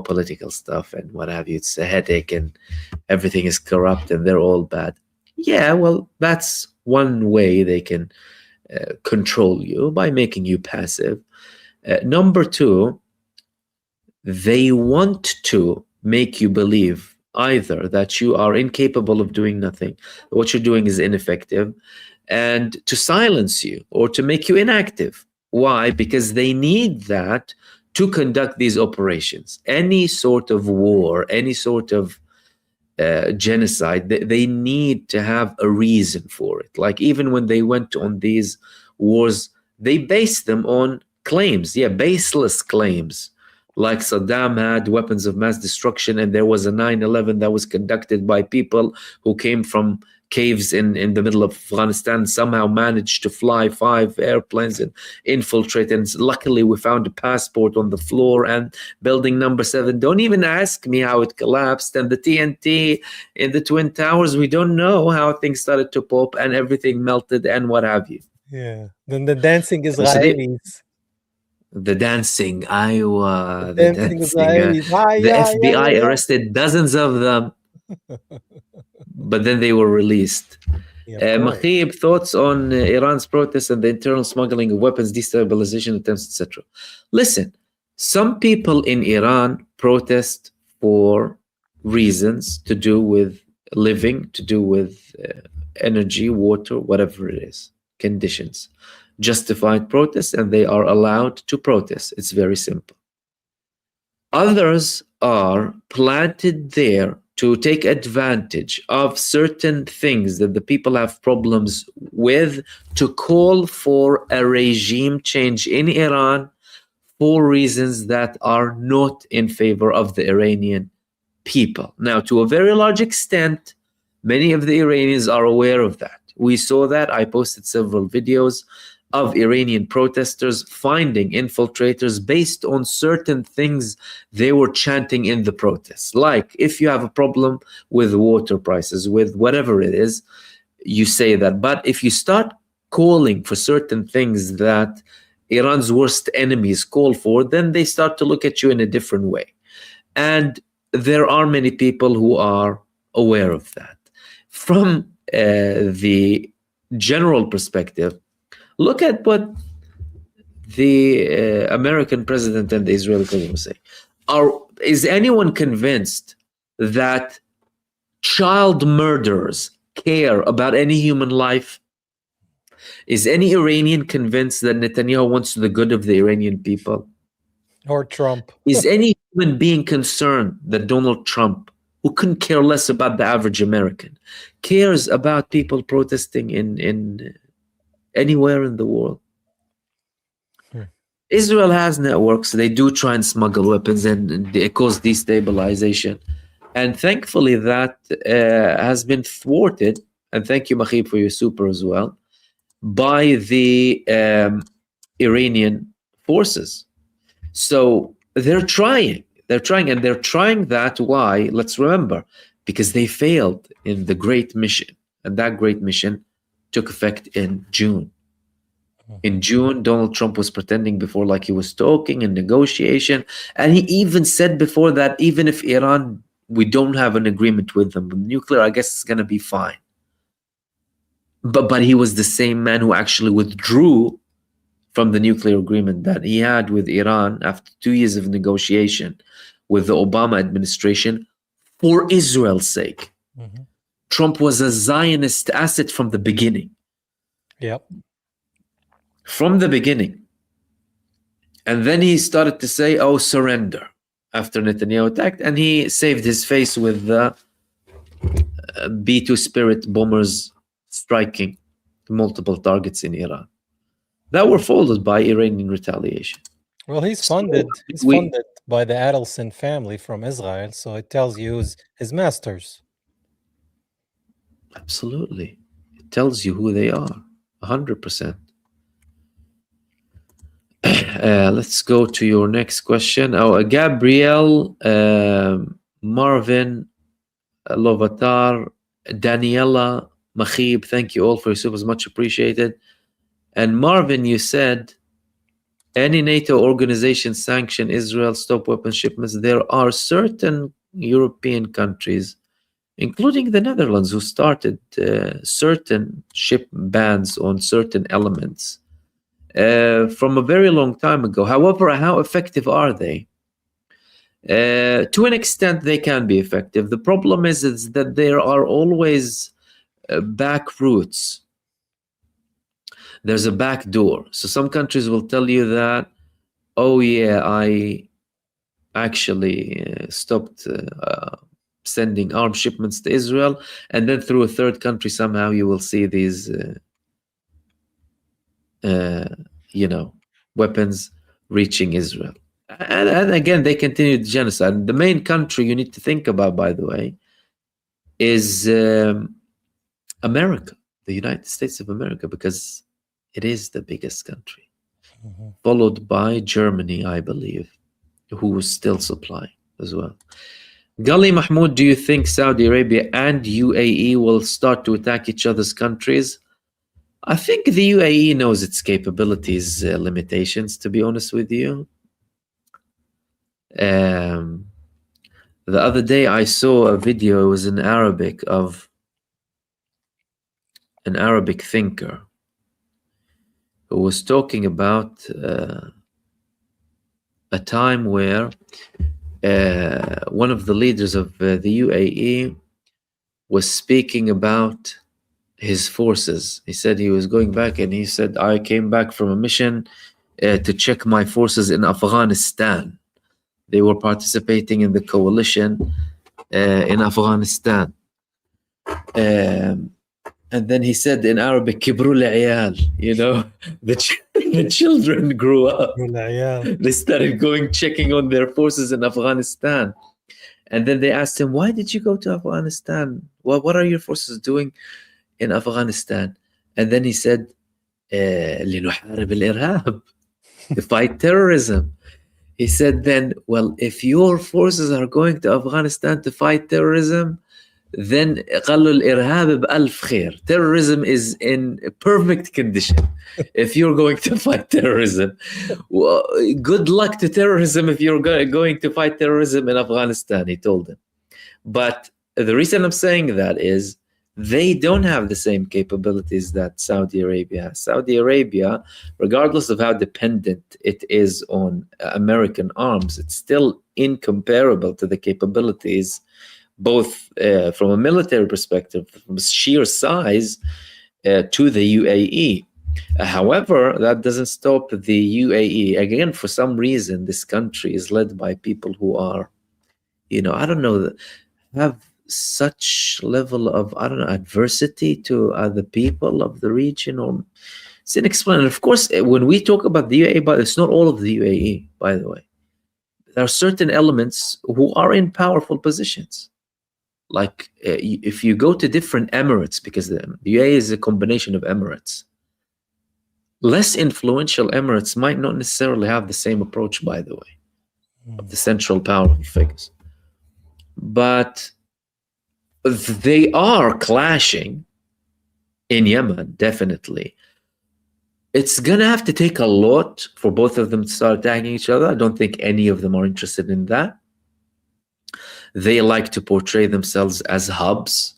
political stuff and what have you. It's a headache and everything is corrupt and they're all bad. Yeah, well, that's one way they can control you, by making you passive. Number two, they want to make you believe either that you are incapable of doing nothing, what you're doing is ineffective, and to silence you or to make you inactive. Why? Because they need that to conduct these operations. Any sort of war, any sort of genocide, they need to have a reason for it. Like even when they went on these wars, they based them on claims, baseless claims. Like Saddam had weapons of mass destruction, and there was a 9/11 that was conducted by people who came from caves in the middle of Afghanistan, somehow managed to fly 5 airplanes and infiltrate. And luckily we found a passport on the floor, and building number 7, don't even ask me how it collapsed. And the TNT in the Twin Towers, we don't know how things started to pop and everything melted and what have you. Yeah. Then the dancing Israelis. The dancing, Iowa, The dancing Israelis. The FBI arrested dozens of them, but then they were released. Mahib, thoughts on Iran's protests and the internal smuggling of weapons, destabilization attempts, etc. Listen, some people in Iran protest for reasons to do with living, to do with energy, water, whatever it is, conditions. Justified protests, and they are allowed to protest. It's very simple. Others are planted there to take advantage of certain things that the people have problems with, to call for a regime change in Iran for reasons that are not in favor of the Iranian people. Now, to a very large extent, many of the Iranians are aware of that. We saw that. I posted several videos of Iranian protesters finding infiltrators based on certain things they were chanting in the protests. Like, if you have a problem with water prices, with whatever it is, you say that. But if you start calling for certain things that Iran's worst enemies call for, then they start to look at you in a different way. And there are many people who are aware of that. From the general perspective, look at what the American president and the Israeli president were saying. Is anyone convinced that child murderers care about any human life? Is any Iranian convinced that Netanyahu wants the good of the Iranian people? Or Trump? Is any human being concerned that Donald Trump, who couldn't care less about the average American, cares about people protesting in anywhere in the world? Israel has networks. They do try and smuggle weapons, and they cause destabilization. And thankfully that has been thwarted. And thank you, Mahib, for your super as well. by the Iranian forces. So they're trying, and they're trying that. Why? Let's remember, because they failed in the Great Mission, and that Great Mission took effect in June. In June, Donald Trump was pretending before like he was talking and negotiation, and he even said before that even if Iran, we don't have an agreement with them, nuclear, I guess it's going to be fine. But he was the same man who actually withdrew from the nuclear agreement that he had with Iran after 2 years of negotiation with the Obama administration for Israel's sake. Trump was a Zionist asset from the beginning. Yep. From the beginning. And then he started to say, oh, surrender, after Netanyahu attacked, and he saved his face with the B-2 Spirit bombers striking multiple targets in Iran that were followed by Iranian retaliation. Well, he's funded. He's funded by the Adelson family from Israel, so it tells you his masters. Absolutely, it tells you who they are, 100%. Let's go to your next question. Oh, Gabrielle, Marvin, Lovatar, Daniela, Mahib, thank you all for your support, much appreciated. And Marvin, you said, any NATO organization sanction Israel, stop weapon shipments. There are certain European countries, including the Netherlands, who started certain ship bans on certain elements from a very long time ago. However, how effective are they? To an extent, they can be effective. The problem is that there are always back routes. There's a back door. So some countries will tell you that, oh yeah, I actually stopped sending arms shipments to Israel, and then through a third country somehow you will see these weapons reaching Israel. And again, they continue the genocide. And the main country you need to think about, by the way, is America, the United States of America, because it is the biggest country, followed by Germany, I believe, who is still supplying as well. Gali Mahmoud, do you think Saudi Arabia and UAE will start to attack each other's countries? I think the UAE knows its capabilities, limitations, to be honest with you. The other day I saw a video, it was in Arabic, of an Arabic thinker who was talking about a time where one of the leaders of the UAE was speaking about his forces. He said he was going back, and he said, I came back from a mission to check my forces in Afghanistan. They were participating in the coalition in Afghanistan. And then he said in Arabic, Kibrul Ayal, the children grew up. They started going, checking on their forces in Afghanistan. And then they asked him, why did you go to Afghanistan? Well, what are your forces doing in Afghanistan? And then he said, لنحارب الإرهاب, to fight terrorism. He said then, well, if your forces are going to Afghanistan to fight terrorism, then terrorism is in perfect condition. If you're going to fight terrorism, well, good luck to terrorism if you're going to fight terrorism in Afghanistan, he told him. But the reason I'm saying that is they don't have the same capabilities that Saudi Arabia has. Saudi Arabia, regardless of how dependent it is on American arms, it's still incomparable to the capabilities, both from a military perspective, from sheer size, to the UAE. However, that doesn't stop the UAE. Again, for some reason, this country is led by people who are, I don't know, have such level of, adversity to other people of the region, or it's inexplicable. Of course, when we talk about the UAE, but it's not all of the UAE, by the way. There are certain elements who are in powerful positions. Like if you go to different emirates, because the UAE is a combination of emirates, less influential Emirates might not necessarily have the same approach, by the way, of the central power figures. But they are clashing in Yemen, definitely. It's going to have to take a lot for both of them to start attacking each other. I don't think any of them are interested in that. They like to portray themselves as hubs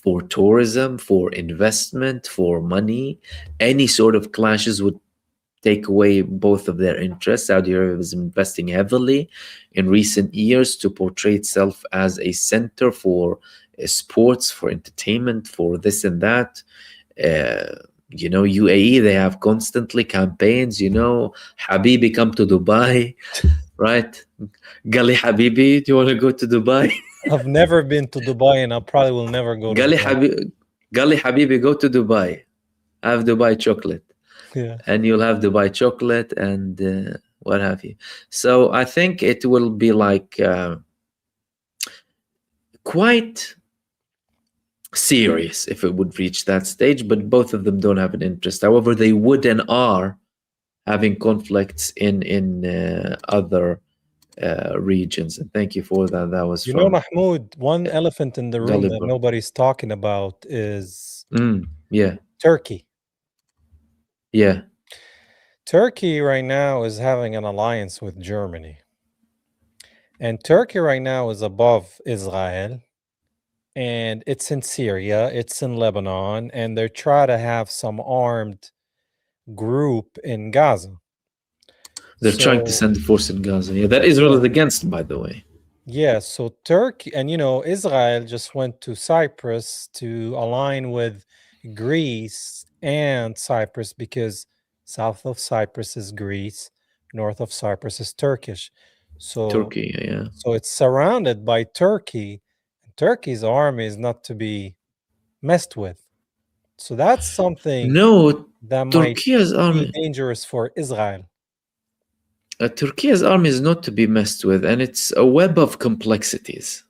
for tourism, for investment, for money. Any sort of clashes would take away both of their interests. Saudi Arabia is investing heavily in recent years to portray itself as a center for sports, for entertainment, for this and that. You know, UAE, they have constantly campaigns, you know, Habibi, come to Dubai, right? Gali Habibi, do you want to go to Dubai? I've never been to Dubai, and I probably will never go to Dubai. Gali Habibi, go to Dubai. Have Dubai chocolate. Yeah. And you'll have Dubai chocolate and what have you. So I think it will be like quite serious if it would reach that stage, but both of them don't have an interest. However, they would and are having conflicts in other regions. And thank you for that. That was know, Mahmoud, one elephant in the room that nobody's talking about is Turkey. Yeah. Turkey right now is having an alliance with Germany. And Turkey right now is above Israel. And it's in Syria, it's in Lebanon, and they're trying to have some armed group in Gaza. They're trying to send a force in Gaza. Yeah, that Israel is against, by the way. Yeah, so Turkey, and you know, Israel just went to Cyprus to align with Greece and Cyprus because south of Cyprus is Greece, north of Cyprus is Turkish. So Turkey, yeah. So it's surrounded by Turkey. Turkey's army is not to be messed with. So that's something that might be dangerous for Israel. Turkey's army is not to be messed with, and it's a web of complexities.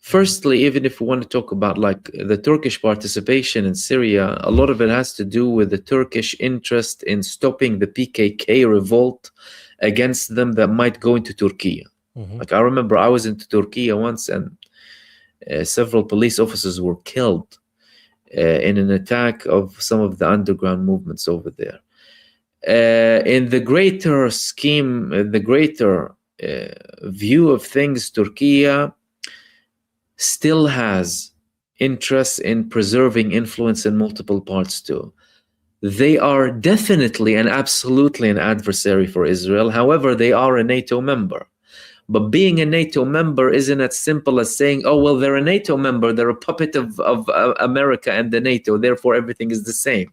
Firstly, even if we want to talk about like the Turkish participation in Syria, a lot of it has to do with the Turkish interest in stopping the PKK revolt against them that might go into Turkey. Like I remember I was into Turkey once, and several police officers were killed in an attack of some of the underground movements over there. In the greater scheme, the greater view of things, Turkey still has interest in preserving influence in multiple parts too. They are definitely and absolutely an adversary for Israel. However, they are a NATO member. But being a NATO member isn't as simple as saying, oh, well, they're a NATO member, they're a puppet of America and the NATO, therefore everything is the same.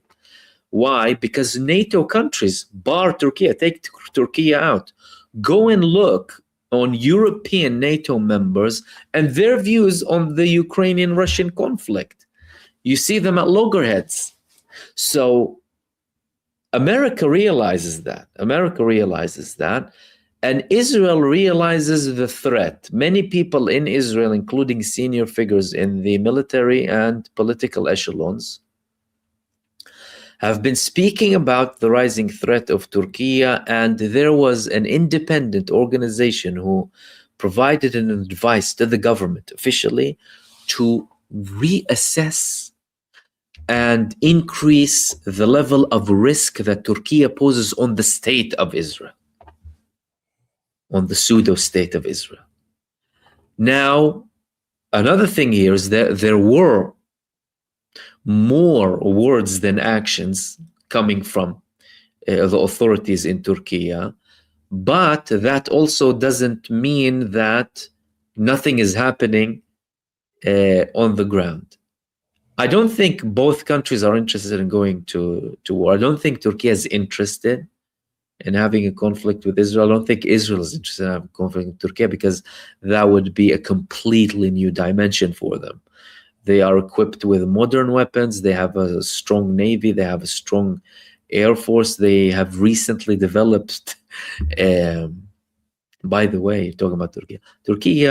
Why? Because NATO countries, bar Turkey, take Turkey out, go and look on European NATO members and their views on the Ukrainian-Russian conflict. You see them at loggerheads. So America realizes that. And Israel realizes the threat. Many people in Israel, including senior figures in the military and political echelons, have been speaking about the rising threat of Turkey, and there was an independent organization who provided an advice to the government officially to reassess and increase the level of risk that Turkey poses on the state of Israel, on the pseudo-state of Israel. Now, another thing here is that there were more words than actions coming from the authorities in Turkey, but that also doesn't mean that nothing is happening on the ground. I don't think both countries are interested in going to war. I don't think Turkey is interested in having a conflict with Israel. I don't think Israel is interested in having a conflict with Turkey, because that would be a completely new dimension for them. They are equipped with modern weapons. They have a strong navy. They have a strong air force. They have recently developed, by the way, talking about Turkey. Turkey,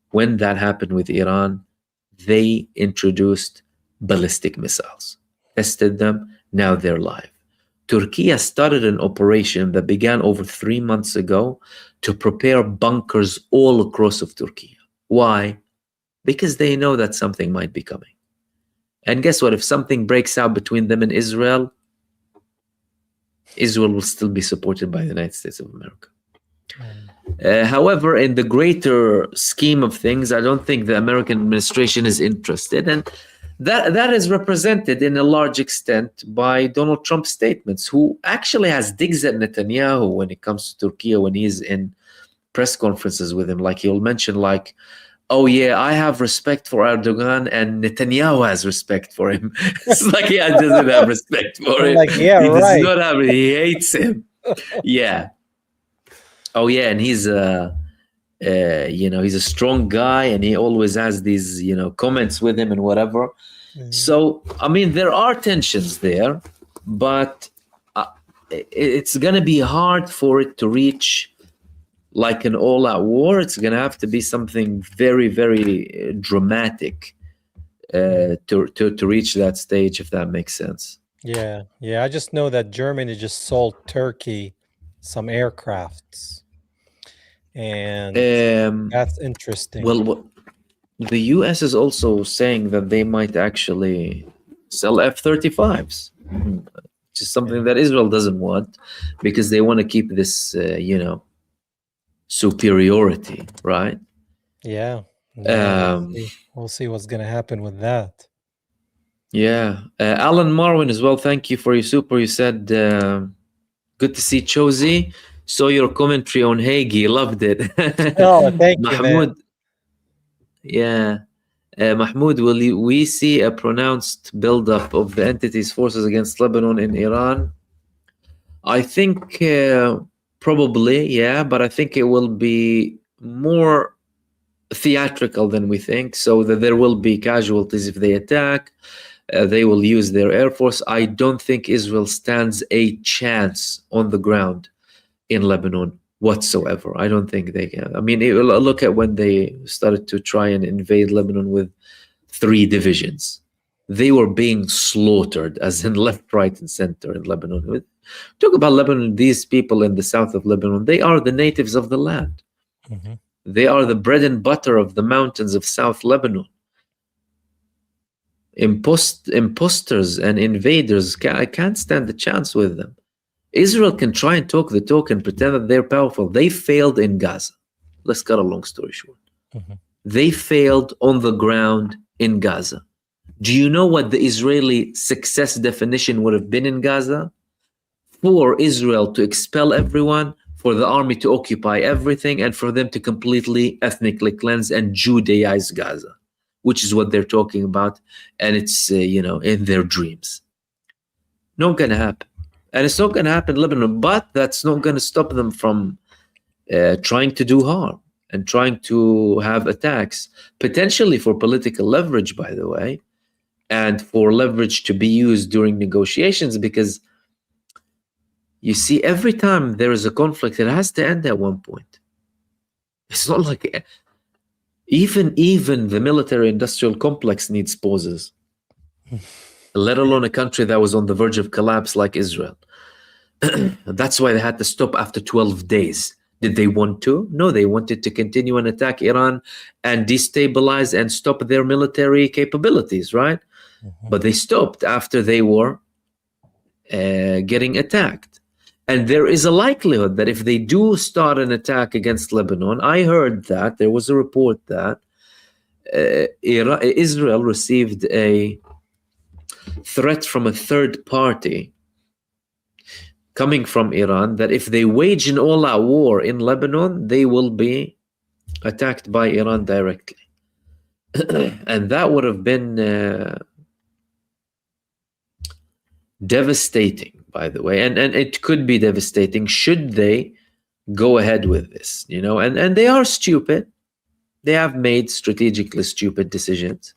when that happened with Iran, they introduced ballistic missiles, tested them. Now they're live. Turkey started an operation that began over 3 months ago to prepare bunkers all across of Turkey. Why? Because they know that something might be coming. And guess what? If something breaks out between them and Israel, Israel will still be supported by the United States of America. However, in the greater scheme of things, I don't think the American administration is interested. And that is represented in a large extent by Donald Trump's statements, who actually has digs at Netanyahu when it comes to Turkey, when he's in press conferences with him. Like he'll mention like, oh yeah, I have respect for Erdogan and Netanyahu has respect for him. It's like he doesn't have respect for him. Like, yeah, he right. does not have it. He hates him. Yeah. Oh yeah, and he's he's a strong guy, and he always has these comments with him and whatever. So I mean, there are tensions there, but it's gonna be hard for it to reach like an all-out war. It's gonna have to be something very, very dramatic to reach that stage, if that makes sense. Yeah. I just know that Germany just sold Turkey some aircrafts, and that's interesting. Well, the U.S. is also saying that they might actually sell F-35s, which is something that Israel doesn't want, because they want to keep this, superiority, right? Yeah. We'll see what's going to happen with that. Yeah. Alan Marwin as well, thank you for your super. You said, good to see Chosi. Saw your commentary on Hagi, loved it. Oh, thank you, Mahmoud. man. Yeah. Mahmoud, will we see a pronounced buildup of the entity's forces against Lebanon in Iran? I think probably, yeah, but I think it will be more theatrical than we think, so that there will be casualties if they attack. They will use their air force. I don't think Israel stands a chance on the ground in Lebanon whatsoever. I don't think they can. I mean, look at when they started to try and invade Lebanon with 3 divisions. They were being slaughtered, as in left, right, and center in Lebanon. Talk about Lebanon, these people in the south of Lebanon, they are the natives of the land. Mm-hmm. They are the bread and butter of the mountains of South Lebanon. Imposters and invaders can't stand a chance with them. Israel can try and talk the talk and pretend that they're powerful. They failed in Gaza. Let's cut a long story short. Mm-hmm. They failed on the ground in Gaza. Do you know what the Israeli success definition would have been in Gaza? For Israel to expel everyone, for the army to occupy everything, and for them to completely ethnically cleanse and Judaize Gaza, which is what they're talking about. And it's, in their dreams. Not going to happen. And it's not going to happen in Lebanon, but that's not going to stop them from trying to do harm and trying to have attacks, potentially for political leverage, by the way, and for leverage to be used during negotiations, because you see, every time there is a conflict, it has to end at one point. It's not like even the military-industrial complex needs pauses, let alone a country that was on the verge of collapse like Israel. That's why they had to stop after 12 days. Did they want to? No, they wanted to continue and attack Iran and destabilize and stop their military capabilities, right? Mm-hmm. But they stopped after they were getting attacked. And there is a likelihood that if they do start an attack against Lebanon, I heard that there was a report that Israel received a threat from a third party coming from Iran that if they wage an all-out war in Lebanon, they will be attacked by Iran directly. And that would have been devastating, by the way, and it could be devastating should they go ahead with this, and they are stupid. They have made strategically stupid decisions.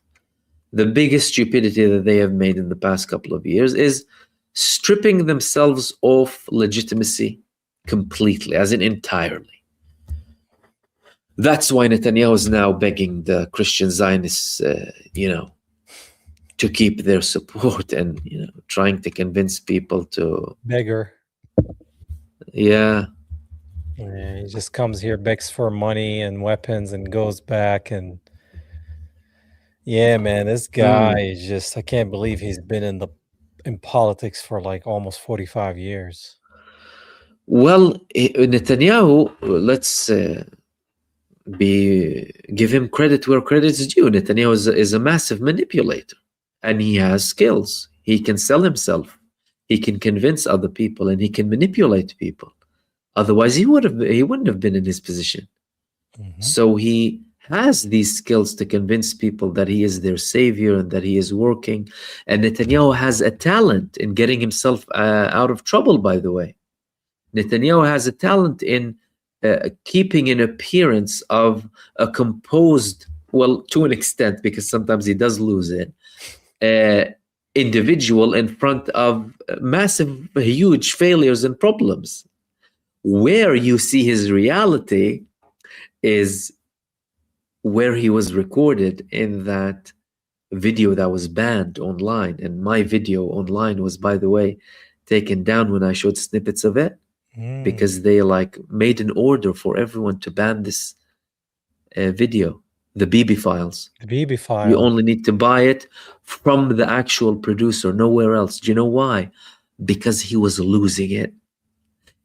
The biggest stupidity that they have made in the past couple of years is stripping themselves of legitimacy completely, as in entirely. That's why Netanyahu is now begging the Christian Zionists, to keep their support and, trying to convince people to. Beggar. Yeah. Yeah, he just comes here, begs for money and weapons, and goes back. And yeah, man, this guy is just, I can't believe he's been in politics for like almost 45 years. Well, Netanyahu, let's give him credit where credit is due. Netanyahu is a massive manipulator, and he has skills. He can sell himself. He can convince other people, and he can manipulate people. Otherwise, he wouldn't have been in his position. Mhm. So he has these skills to convince people that he is their savior and that he is working. And Netanyahu has a talent in getting himself out of trouble, by the way. Netanyahu has a talent in keeping an appearance of a composed, well, to an extent, because sometimes he does lose it, individual in front of massive, huge failures and problems. Where you see his reality is where he was recorded in that video that was banned online. And my video online was, by the way, taken down when I showed snippets of it, because they like made an order for everyone to ban this video, the BB files. The BB file. You only need to buy it from the actual producer, nowhere else. Do you know why? Because he was losing it.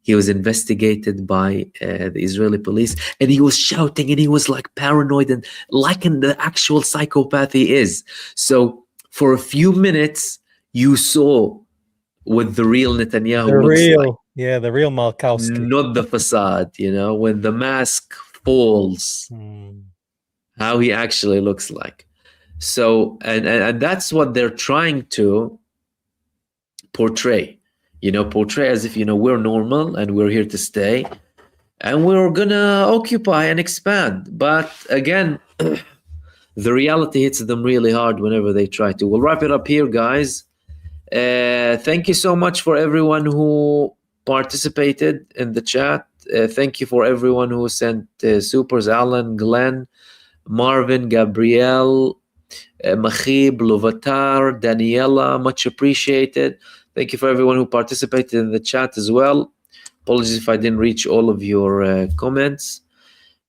He was investigated by the Israeli police, and he was shouting, and he was like paranoid and like in the actual psychopath he is. So for a few minutes, you saw what the real Netanyahu The looks real, like. yeah, the real Malkowski. Not the facade, you know, when the mask falls, how he actually looks like. So, and that's what they're trying to portray. You know, portray as if, you know, we're normal and we're here to stay and we're gonna occupy and expand. But again, the reality hits them really hard whenever they try to. We'll wrap it up here, guys. Thank you so much for everyone who participated in the chat. Thank you for everyone who sent supers. Alan, Glenn, Marvin, Gabrielle, Mahib, Lovatar, Daniela, much appreciated. Thank you for everyone who participated in the chat as well. Apologies if I didn't reach all of your comments.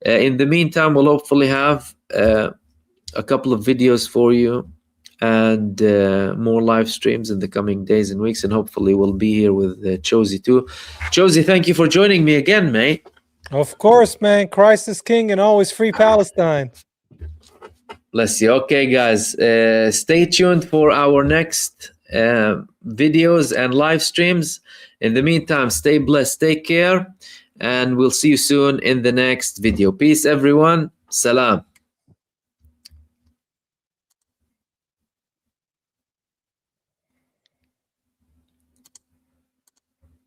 In the meantime, we'll hopefully have a couple of videos for you and more live streams in the coming days and weeks, and hopefully we'll be here with Chosi too. Chosi, thank you for joining me again, mate. Of course, man. Christ is king and always free Palestine. Bless you. Okay, guys, stay tuned for our next videos and live streams. In the meantime, stay blessed, take care, and we'll see you soon in the next video. Peace, everyone. Salam.